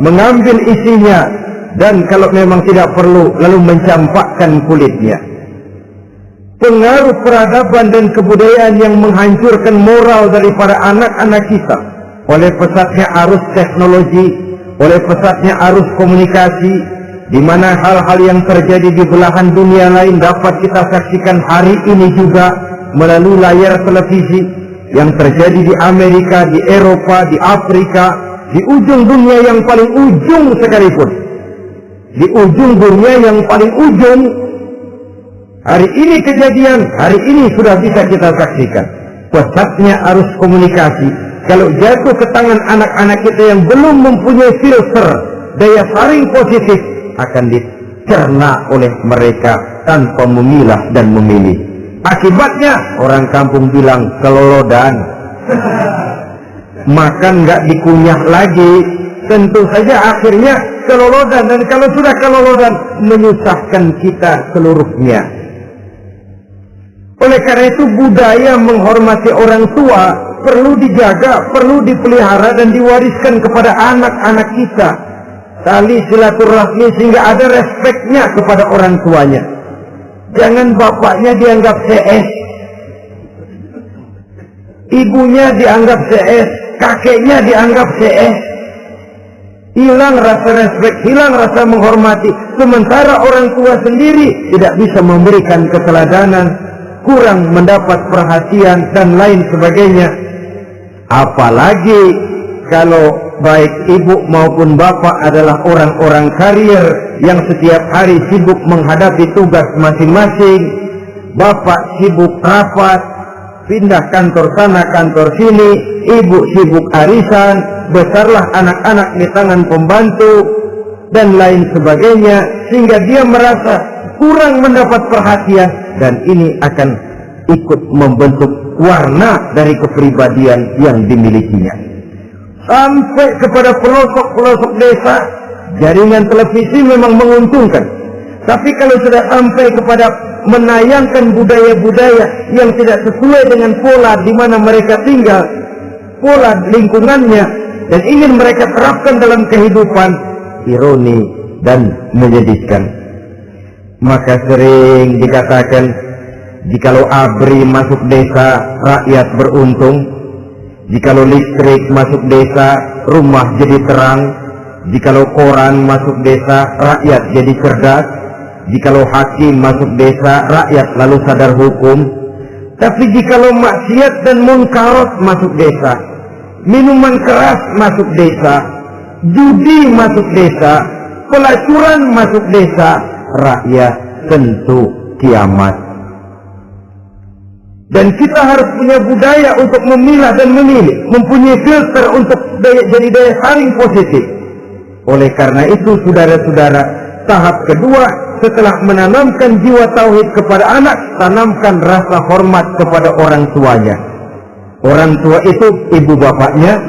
mengambil isinya, dan kalau memang tidak perlu lalu mencampakkan kulitnya. Pengaruh peradaban dan kebudayaan yang menghancurkan moral daripada anak-anak kita oleh pesatnya arus teknologi, oleh pesatnya arus komunikasi, di mana hal-hal yang terjadi di belahan dunia lain dapat kita saksikan hari ini juga melalui layar televisi, yang terjadi di Amerika, di Eropa, di Afrika, di ujung dunia yang paling ujung sekalipun, di ujung dunia yang paling ujung. Hari ini kejadian, hari ini sudah bisa kita saksikan pesatnya arus komunikasi. Kalau jatuh ke tangan anak-anak kita yang belum mempunyai filter daya saring positif, akan dicerna oleh mereka tanpa memilah dan memilih. Akibatnya orang kampung bilang kelolodan. makan nggak dikunyah lagi, tentu saja akhirnya kelolodan, dan kalau sudah kelolodan menyusahkan kita seluruhnya. Oleh karena itu budaya menghormati orang tua perlu dijaga, perlu dipelihara dan diwariskan kepada anak-anak kita. Tali silaturahmi sehingga ada respeknya kepada orang tuanya. Jangan bapaknya dianggap CS, ibunya dianggap CS, kakeknya dianggap CS. Hilang rasa respek, hilang rasa menghormati. Sementara orang tua sendiri tidak bisa memberikan keteladanan, kurang mendapat perhatian dan lain sebagainya. Apalagi kalau baik ibu maupun bapak adalah orang-orang karier yang setiap hari sibuk menghadapi tugas masing-masing. Bapak sibuk rapat, pindah kantor sana kantor sini, ibu sibuk arisan, besarlah anak-anak di tangan pembantu dan lain sebagainya, sehingga dia merasa kurang mendapat perhatian, dan ini akan ikut membentuk warna dari kepribadian yang dimilikinya. Sampai kepada pelosok-pelosok desa, jaringan televisi memang menguntungkan. Tapi kalau sudah sampai kepada menayangkan budaya-budaya yang tidak sesuai dengan pola di mana mereka tinggal, pola lingkungannya, dan ingin mereka terapkan dalam kehidupan, ironi dan menyedihkan. Maka sering dikatakan, jikalau ABRI masuk desa, rakyat beruntung. Jikalau listrik masuk desa, rumah jadi terang. Jikalau koran masuk desa, rakyat jadi cerdas. Jikalau hakim masuk desa, rakyat lalu sadar hukum. Tapi jikalau maksiat dan munkarat masuk desa, minuman keras masuk desa, judi masuk desa, pelacuran masuk desa, rakyat tentu kiamat. Dan kita harus punya budaya untuk memilah dan memilih, mempunyai filter untuk jadi daya saring positif. Oleh karena itu, saudara-saudara, tahap kedua setelah menanamkan jiwa tauhid kepada anak, tanamkan rasa hormat kepada orang tuanya. Orang tua itu ibu bapaknya,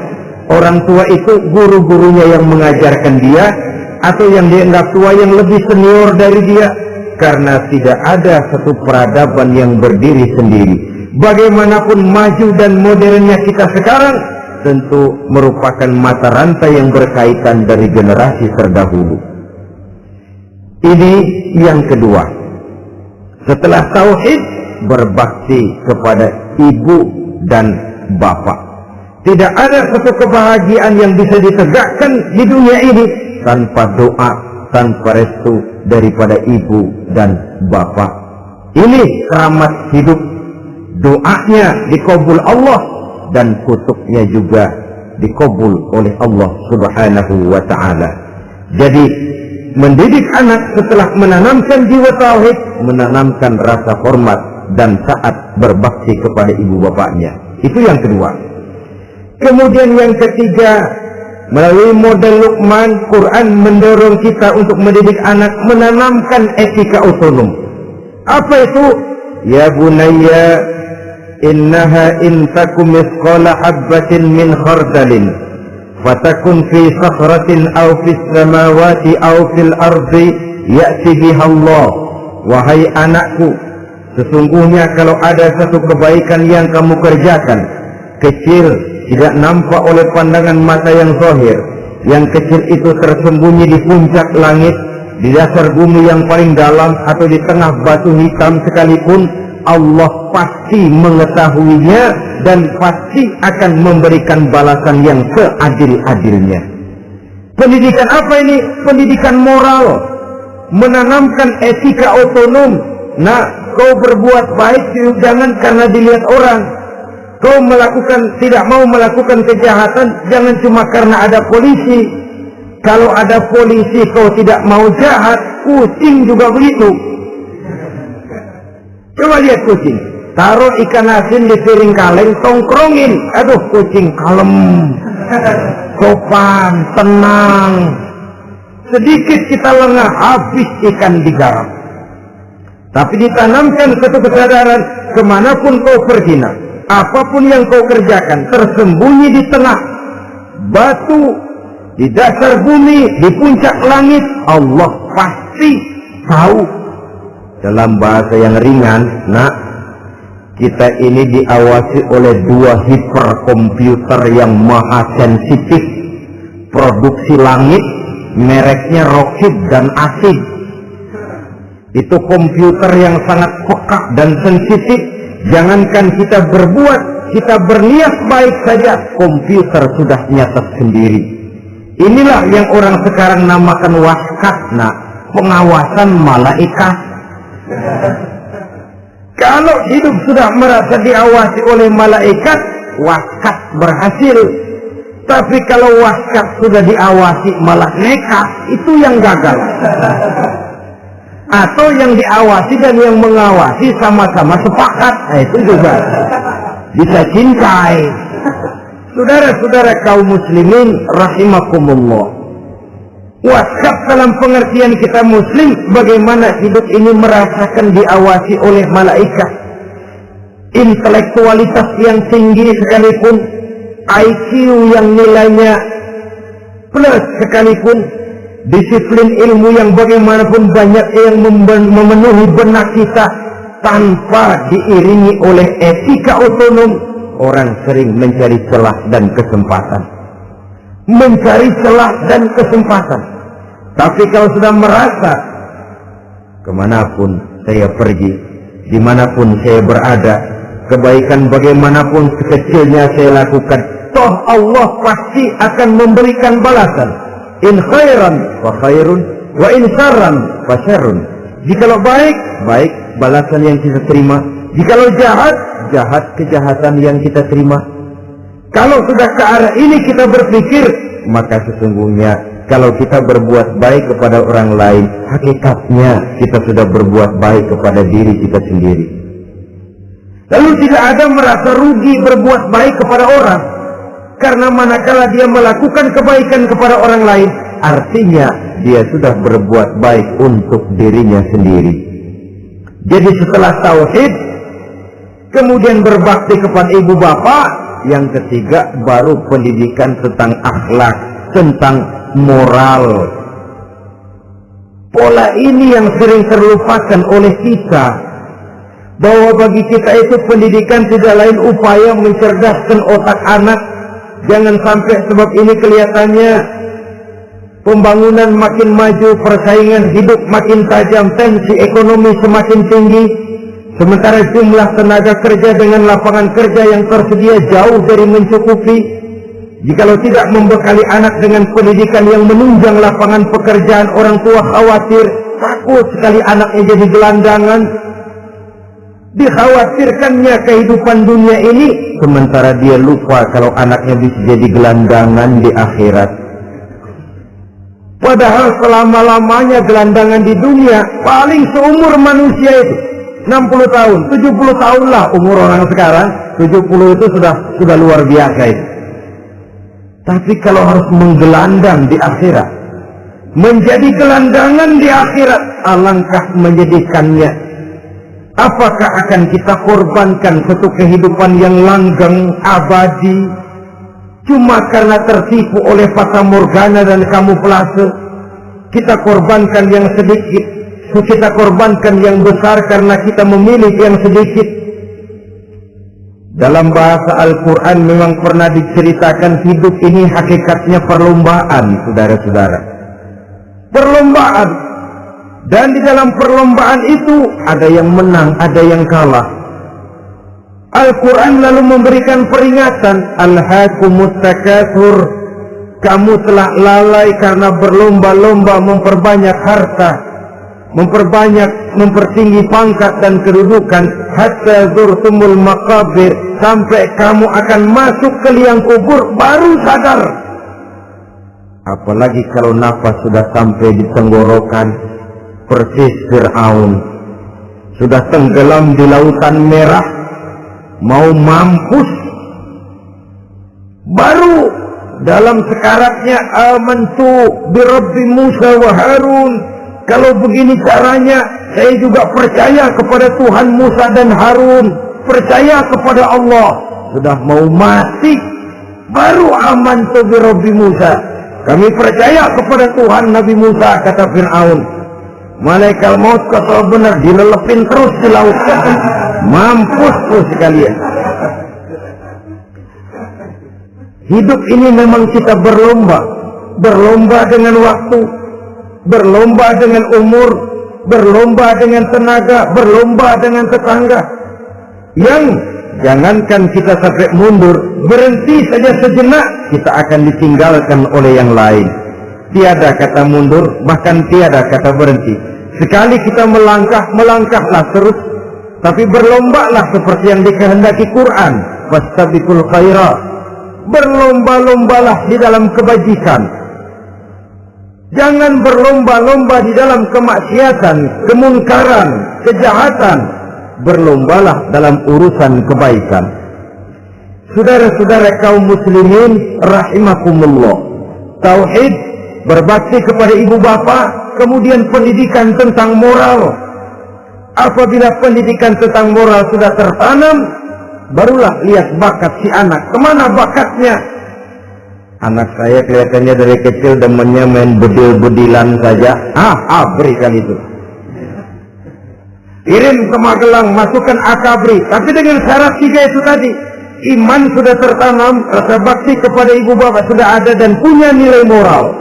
orang tua itu guru-gurunya yang mengajarkan dia, atau yang dianggap tua yang lebih senior dari dia. Karena tidak ada satu peradaban yang berdiri sendiri. Bagaimanapun maju dan modernnya kita sekarang, tentu merupakan mata rantai yang berkaitan dari generasi terdahulu. Ini yang kedua. Setelah tauhid, berbakti kepada ibu dan bapak. Tidak ada satu kebahagiaan yang bisa ditegakkan di dunia ini tanpa doa, tanpa restu daripada ibu dan bapak. Ini keramat hidup. Doanya dikabul Allah dan kutuknya juga dikabul oleh Allah Subhanahu wa ta'ala. Jadi mendidik anak setelah menanamkan jiwa tauhid, menanamkan rasa hormat dan taat berbakti kepada ibu bapaknya. Itu yang kedua. Kemudian yang ketiga, melalui model Luqman, Quran mendorong kita untuk mendidik anak menanamkan etika otonom. Apa itu? Ya bunayya, innaha in takum mithqala habbatin min khardalin fatakun fi sakhratin aw fis samawati aw fil ardi ya'ti biha Allah. Wahai anakku, sesungguhnya kalau ada satu kebaikan yang kamu kerjakan, kecil, tidak nampak oleh pandangan mata yang zahir, yang kecil itu tersembunyi di puncak langit, di dasar bumi yang paling dalam, atau di tengah batu hitam sekalipun, Allah pasti mengetahuinya dan pasti akan memberikan balasan yang seadil-adilnya. Pendidikan apa ini? Pendidikan moral, menanamkan etika otonom. Nah, kau berbuat baik jangan karena dilihat orang. Kau tidak mau melakukan kejahatan jangan cuma karena ada polisi. Kalau ada polisi kau tidak mau jahat, kucing juga begitu. Coba lihat kucing, taruh ikan asin di piring kaleng, tongkrongin, aduh kucing kalem, sopan, tenang. Sedikit kita lengah, habis ikan digarap. Tapi ditanamkan satu kesadaran, kemanapun kau pergi, apapun yang kau kerjakan, tersembunyi di tengah batu, di dasar bumi, di puncak langit, Allah pasti tahu. Dalam bahasa yang ringan, nak, kita ini diawasi oleh 2 hiperkomputer yang maha sensitif, produksi langit, mereknya Rockheed dan Asid. Itu komputer yang sangat peka dan sensitif. Jangankan kita berbuat, kita berniat baik saja, komputer sudah nyatet sendiri. Inilah yang orang sekarang namakan waskat, nak, pengawasan malaikat. Kalau hidup sudah merasa diawasi oleh malaikat, waskat berhasil. Tapi kalau waskat sudah diawasi malah nekat, itu yang gagal. Atau yang diawasi dan yang mengawasi sama-sama sepakat, nah, itu juga bisa cintai. Saudara-saudara kaum muslimin rahimakumullah, waskat dalam pengertian kita muslim, bagaimana hidup ini merasakan diawasi oleh malaikat. Intelektualitas yang tinggi sekalipun, IQ yang nilainya plus sekalipun, disiplin ilmu yang bagaimanapun banyak yang memenuhi benak kita, tanpa diiringi oleh etika otonom, orang sering mencari celah dan kesempatan. Mencari celah dan kesempatan. Tapi kalau sudah merasa, kemanapun saya pergi, dimanapun saya berada, kebaikan bagaimanapun sekecilnya saya lakukan, toh Allah pasti akan memberikan balasan. In khairan fa khairun, wa in syarran fa syarrun. Jikalau baik, baik balasan yang kita terima. Jikalau jahat, jahat kejahatan yang kita terima. Kalau sudah ke arah ini kita berpikir, maka sesungguhnya kalau kita berbuat baik kepada orang lain, hakikatnya kita sudah berbuat baik kepada diri kita sendiri. Lalu tidak ada merasa rugi berbuat baik kepada orang, karena manakala dia melakukan kebaikan kepada orang lain, artinya dia sudah berbuat baik untuk dirinya sendiri. Jadi setelah tauhid, kemudian berbakti kepada ibu bapak, yang ketiga baru pendidikan tentang akhlak, tentang moral. Pola ini yang sering terlupakan oleh kita, bahwa bagi kita itu pendidikan tidak lain upaya mencerdaskan otak anak. Jangan sampai sebab ini kelihatannya pembangunan makin maju, persaingan hidup makin tajam, tensi ekonomi semakin tinggi, sementara jumlah tenaga kerja dengan lapangan kerja yang tersedia jauh dari mencukupi. Jikalau tidak membekali anak dengan pendidikan yang menunjang lapangan pekerjaan, orang tua khawatir, takut sekali anaknya jadi gelandangan. Dikhawatirkannya kehidupan dunia ini, sementara dia lupa kalau anaknya bisa jadi gelandangan di akhirat. Padahal selama-lamanya gelandangan di dunia, paling seumur manusia itu 60 tahun, 70 tahun lah umur orang sekarang. 70 itu sudah luar biasa itu. Tapi kalau harus menggelandang di akhirat, menjadi gelandangan di akhirat, alangkah menyedihkannya. Apakah akan kita korbankan satu kehidupan yang langgeng, abadi, cuma karena tertipu oleh fata morgana dan kamuflase? Kita korbankan yang sedikit, kita korbankan yang besar karena kita memilih yang sedikit. Dalam bahasa Al-Quran memang pernah diceritakan hidup ini hakikatnya perlombaan, saudara-saudara. Perlombaan. Dan di dalam perlombaan itu ada yang menang, ada yang kalah. Al-Quran lalu memberikan peringatan, Alhaakumut takatsur, kamu telah lalai karena berlomba-lomba memperbanyak harta, mempertinggi pangkat dan kedudukan, hatta zurtumul maqabir, sampai kamu akan masuk ke liang kubur baru sadar. Apalagi kalau nafas sudah sampai di tenggorokan, persis Fir'aun sudah tenggelam di lautan merah, mau mampus, baru dalam sekaratnya amantu birabbi Musa wa Harun, kalau begini caranya saya juga percaya kepada Tuhan Musa dan Harun. percaya kepada Allah, sudah mau mati, baru amantu bi Rabbi Musa. Kami percaya kepada Tuhan Nabi Musa, kata Fir'aun. Malaikat maut kalau benar dilelepin terus di laut. Mampus terus sekalian. Hidup ini memang kita berlomba. Berlomba dengan waktu, berlomba dengan umur, berlomba dengan tenaga, berlomba dengan tetangga. Yang jangankan kita sampai mundur, berhenti saja sejenak, kita akan ditinggalkan oleh yang lain. Tiada kata mundur, bahkan tiada kata berhenti. Sekali kita melangkah, melangkahlah terus. Tapi berlombalah seperti yang dikehendaki Quran. Fastabiqul khairat. Berlomba-lombalah di dalam kebajikan. Jangan berlomba-lomba di dalam kemaksiatan, kemungkaran, kejahatan. Berlombalah dalam urusan kebaikan. Saudara-saudara kaum muslimin rahimakumullah. Tauhid, berbakti kepada ibu bapa, kemudian pendidikan tentang moral. Apabila pendidikan tentang moral sudah tertanam, barulah lihat bakat si anak. Kemana bakatnya? Anak saya kelihatannya dari kecil demennya main bedil-bedilan saja. Berikan itu. Kirim ke Magelang, masukkan akabri. Tapi dengan syarat 3 itu tadi. Iman sudah tertanam, rasa bakti kepada ibu bapak sudah ada dan punya nilai moral.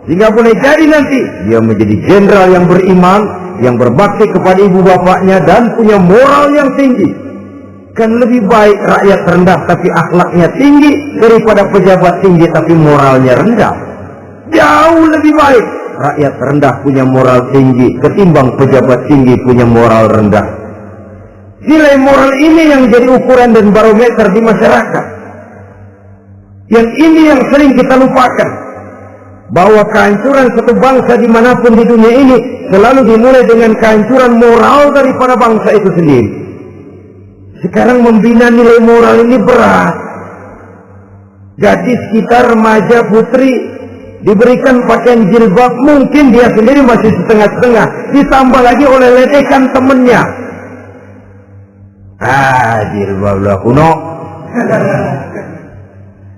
Sehingga boleh jadi nanti dia menjadi jenderal yang beriman, yang berbakti kepada ibu bapaknya dan punya moral yang tinggi. Kan lebih baik rakyat rendah tapi akhlaknya tinggi daripada pejabat tinggi tapi moralnya rendah. Jauh lebih baik rakyat rendah punya moral tinggi ketimbang pejabat tinggi punya moral rendah. Nilai moral ini yang jadi ukuran dan barometer di masyarakat. Yang ini yang sering kita lupakan. Bahwa kehancuran satu bangsa dimanapun di dunia ini selalu dimulai dengan kehancuran moral daripada bangsa itu sendiri. Sekarang membina nilai moral ini berat. Gadis kita, remaja, putri diberikan pakaian jilbab, mungkin dia sendiri masih setengah-setengah, ditambah lagi oleh ledekan temennya. Jilbab lah kuno.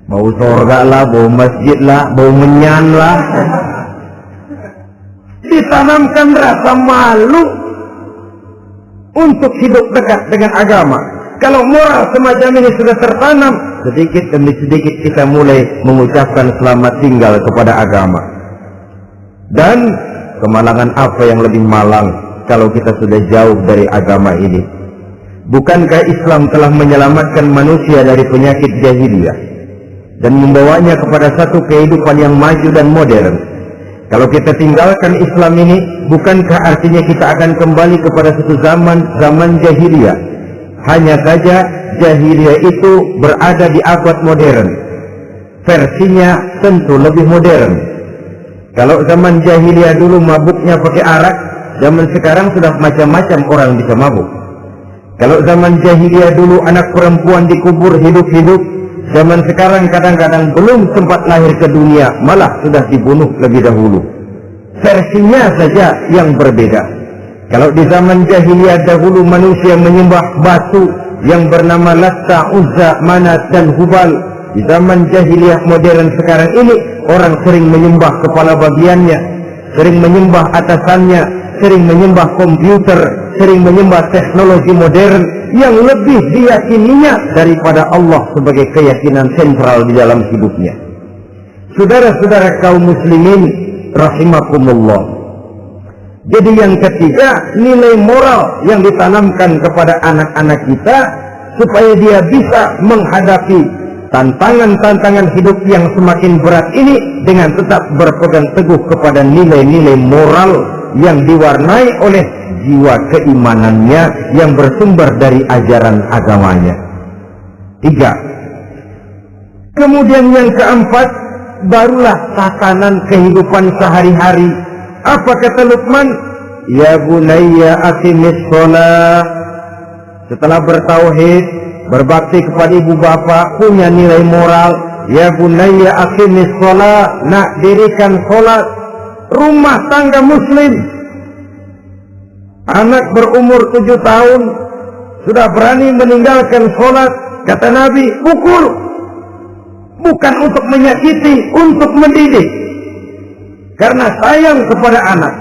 Bau surga lah, bau masjid lah, bau menyan lah. Ditanamkan rasa malu untuk hidup dekat dengan agama. Kalau moral semacam ini sudah tertanam, sedikit demi sedikit kita mulai mengucapkan selamat tinggal kepada agama. Dan kemalangan apa yang lebih malang kalau kita sudah jauh dari agama ini? Bukankah Islam telah menyelamatkan manusia dari penyakit jahiliyah dan membawanya kepada satu kehidupan yang maju dan modern? Kalau kita tinggalkan Islam ini, bukankah artinya kita akan kembali kepada satu zaman jahiliyah? Hanya saja jahiliyah itu berada di abad modern. Versinya tentu lebih modern. Kalau zaman jahiliyah dulu mabuknya pakai arak, zaman sekarang sudah macam-macam orang bisa mabuk. Kalau zaman jahiliyah dulu anak perempuan dikubur hidup-hidup, zaman sekarang kadang-kadang belum sempat lahir ke dunia, malah sudah dibunuh lebih dahulu. Versinya saja yang berbeda. Kalau di zaman jahiliyah dahulu manusia menyembah batu yang bernama Latta, Uzza, Manat dan Hubal. Di zaman jahiliyah modern sekarang ini orang sering menyembah kepala bagiannya, sering menyembah atasannya, sering menyembah komputer, sering menyembah teknologi modern yang lebih diyakininya daripada Allah sebagai keyakinan sentral di dalam hidupnya. Saudara-saudara kaum muslimin rahimakumullah. Jadi yang ketiga, nilai moral yang ditanamkan kepada anak-anak kita supaya dia bisa menghadapi tantangan-tantangan hidup yang semakin berat ini dengan tetap berpegang teguh kepada nilai-nilai moral yang diwarnai oleh jiwa keimanannya yang bersumber dari ajaran agamanya. 3. Kemudian yang keempat, barulah tatanan kehidupan sehari-hari. Apa kata Luqman? Ya bunayya aqimis shalah. Setelah bertauhid, berbakti kepada ibu bapa, punya nilai moral. Ya bunayya aqimis shalah, nak dirikan salat. Rumah tangga muslim. Anak berumur 7 tahun sudah berani meninggalkan sholat, kata Nabi, pukul. Bukan untuk menyakiti, untuk mendidik. Karena sayang kepada anak.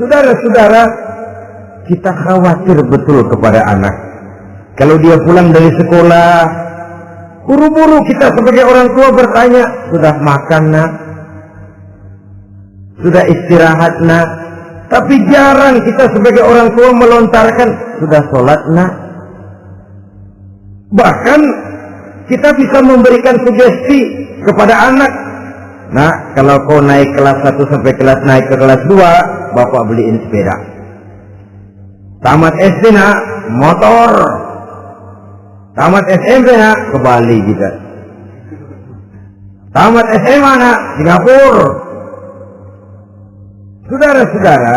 Saudara-saudara, kita khawatir betul kepada anak. Kalau dia pulang dari sekolah, buru-buru kita sebagai orang tua bertanya, sudah makan nak? Sudah istirahat nak? Tapi jarang kita sebagai orang tua melontarkan, sudah sholat nak? Bahkan kita bisa memberikan sugesti kepada anak. Nah, kalau kau naik kelas 1 sampai naik ke kelas 2, bapak beliin sepeda. Tamat SD nak, motor. Tamat SMP nak, ke Bali juga. Tamat SMA nak, Singapura. Saudara-saudara,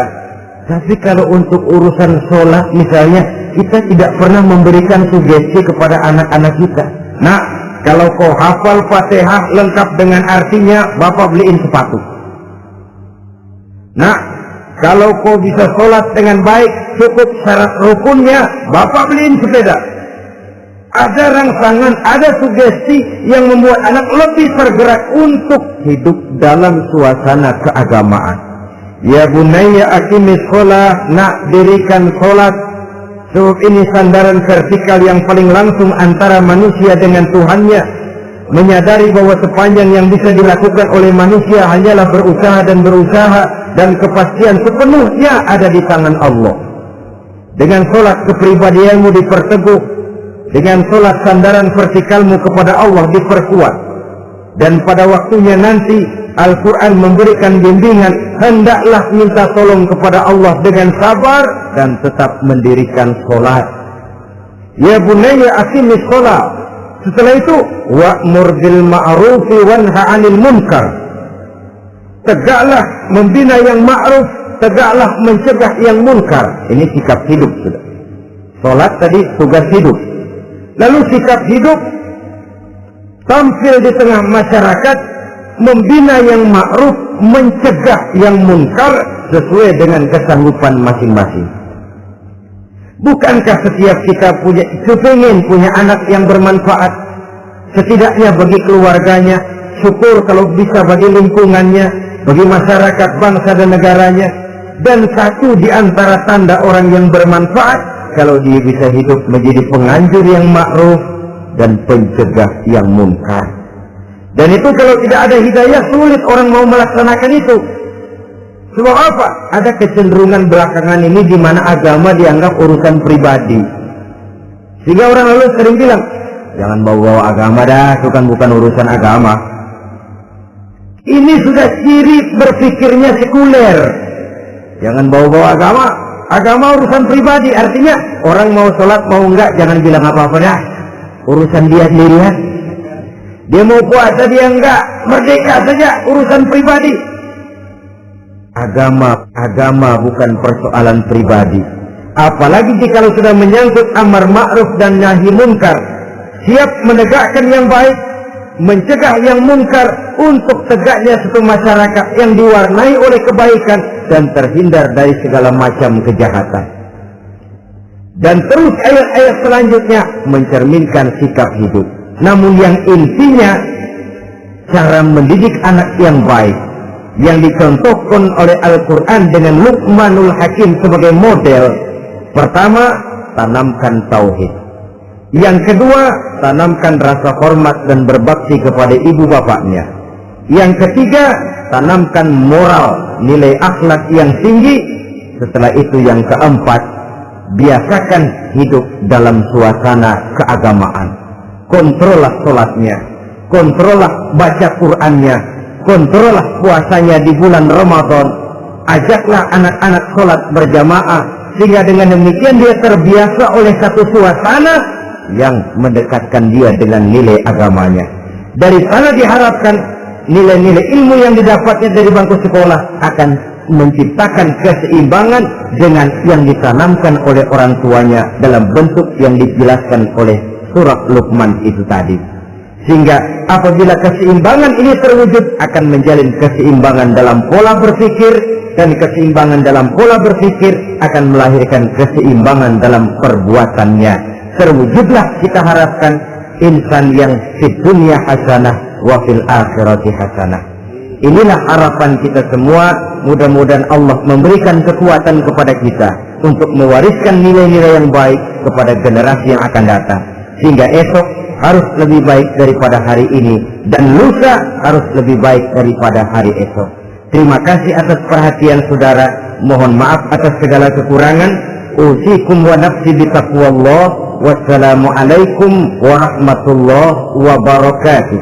tapi kalau untuk urusan sholat misalnya, kita tidak pernah memberikan sugesti kepada anak-anak kita. Nah, kalau kau hafal Fatihah lengkap dengan artinya, bapak beliin sepatu. Nah, kalau kau bisa sholat dengan baik, cukup syarat rukunnya, bapak beliin sepeda. Ada rangsangan, ada sugesti yang membuat anak lebih tergerak untuk hidup dalam suasana keagamaan. Ya bunayya aqimis sholat, nak dirikan sholat. Sebab ini sandaran vertikal yang paling langsung antara manusia dengan Tuhannya. Menyadari bahwa sepanjang yang bisa dilakukan oleh manusia hanyalah berusaha dan kepastian sepenuhnya ada di tangan Allah. Dengan sholat kepribadianmu diperteguh, dengan sholat sandaran vertikalmu kepada Allah diperkuat. Dan pada waktunya nanti Al-Quran memberikan bimbingan, hendaklah minta tolong kepada Allah dengan sabar dan tetap mendirikan sholat. Ya bunayya aqimis sholat. Setelah itu, wa'mur bil ma'rufi wanha 'anil munkar. Tegaklah membina yang ma'ruf, tegaklah mencegah yang munkar. Ini sikap hidup sudah. Sholat tadi tugas hidup. Lalu sikap hidup tampil di tengah masyarakat, membina yang ma'ruf, mencegah yang munkar sesuai dengan kesanggupan masing-masing. Bukankah setiap kita pengen punya anak yang bermanfaat, setidaknya bagi keluarganya, syukur kalau bisa bagi lingkungannya, bagi masyarakat, bangsa dan negaranya. Dan satu di antara tanda orang yang bermanfaat, kalau dia bisa hidup menjadi penganjur yang ma'ruf dan pencegah yang munkar. Dan itu kalau tidak ada hidayah, sulit orang mau melaksanakan itu. Sebab apa? Ada kecenderungan belakangan ini di mana agama dianggap urusan pribadi. Sehingga orang lalu sering bilang, jangan bawa-bawa agama dah, itu kan bukan urusan agama. Ini sudah ciri berpikirnya sekuler. Jangan bawa-bawa agama, agama urusan pribadi. Artinya orang mau sholat mau enggak, jangan bilang apa-apa dah, urusan dia sendirian. Dia mau puasa dia enggak, merdeka saja, urusan pribadi. Agama bukan persoalan pribadi. Apalagi jika sudah menyangkut amar ma'ruf dan nahi munkar, siap menegakkan yang baik, mencegah yang munkar untuk tegaknya satu masyarakat yang diwarnai oleh kebaikan dan terhindar dari segala macam kejahatan. Dan terus ayat-ayat selanjutnya mencerminkan sikap hidup. Namun yang intinya, cara mendidik anak yang baik yang dicontohkan oleh Al-Quran dengan Luqmanul Hakim sebagai model. Pertama, tanamkan tauhid. Yang kedua, tanamkan rasa hormat dan berbakti kepada ibu bapaknya. Yang ketiga, tanamkan moral, nilai akhlak yang tinggi. Setelah itu yang keempat, biasakan hidup dalam suasana keagamaan. Kontrollah sholatnya, kontrollah baca Qur'annya, kontrollah puasanya di bulan Ramadan. Ajaklah anak-anak sholat berjamaah, sehingga dengan demikian dia terbiasa oleh satu suasana yang mendekatkan dia dengan nilai agamanya. Dari sana diharapkan nilai-nilai ilmu yang didapatnya dari bangku sekolah akan menciptakan keseimbangan dengan yang ditanamkan oleh orang tuanya dalam bentuk yang dijelaskan oleh surat Luqman itu tadi. Sehingga apabila keseimbangan ini terwujud, akan menjalin keseimbangan dalam pola berpikir, dan keseimbangan dalam pola berpikir akan melahirkan keseimbangan dalam perbuatannya. Terwujudlah kita harapkan insan yang fid dunya hasanah wa fil akhirati hasanah. Inilah harapan kita semua. Mudah-mudahan Allah memberikan kekuatan kepada kita untuk mewariskan nilai-nilai yang baik kepada generasi yang akan datang, sehingga esok harus lebih baik daripada hari ini dan lusa harus lebih baik daripada hari esok. Terima kasih atas perhatian saudara. Mohon maaf atas segala kekurangan. Usikum wa nafsi bitaqwallah. Wassalamualaikum warahmatullahi wabarakatuh.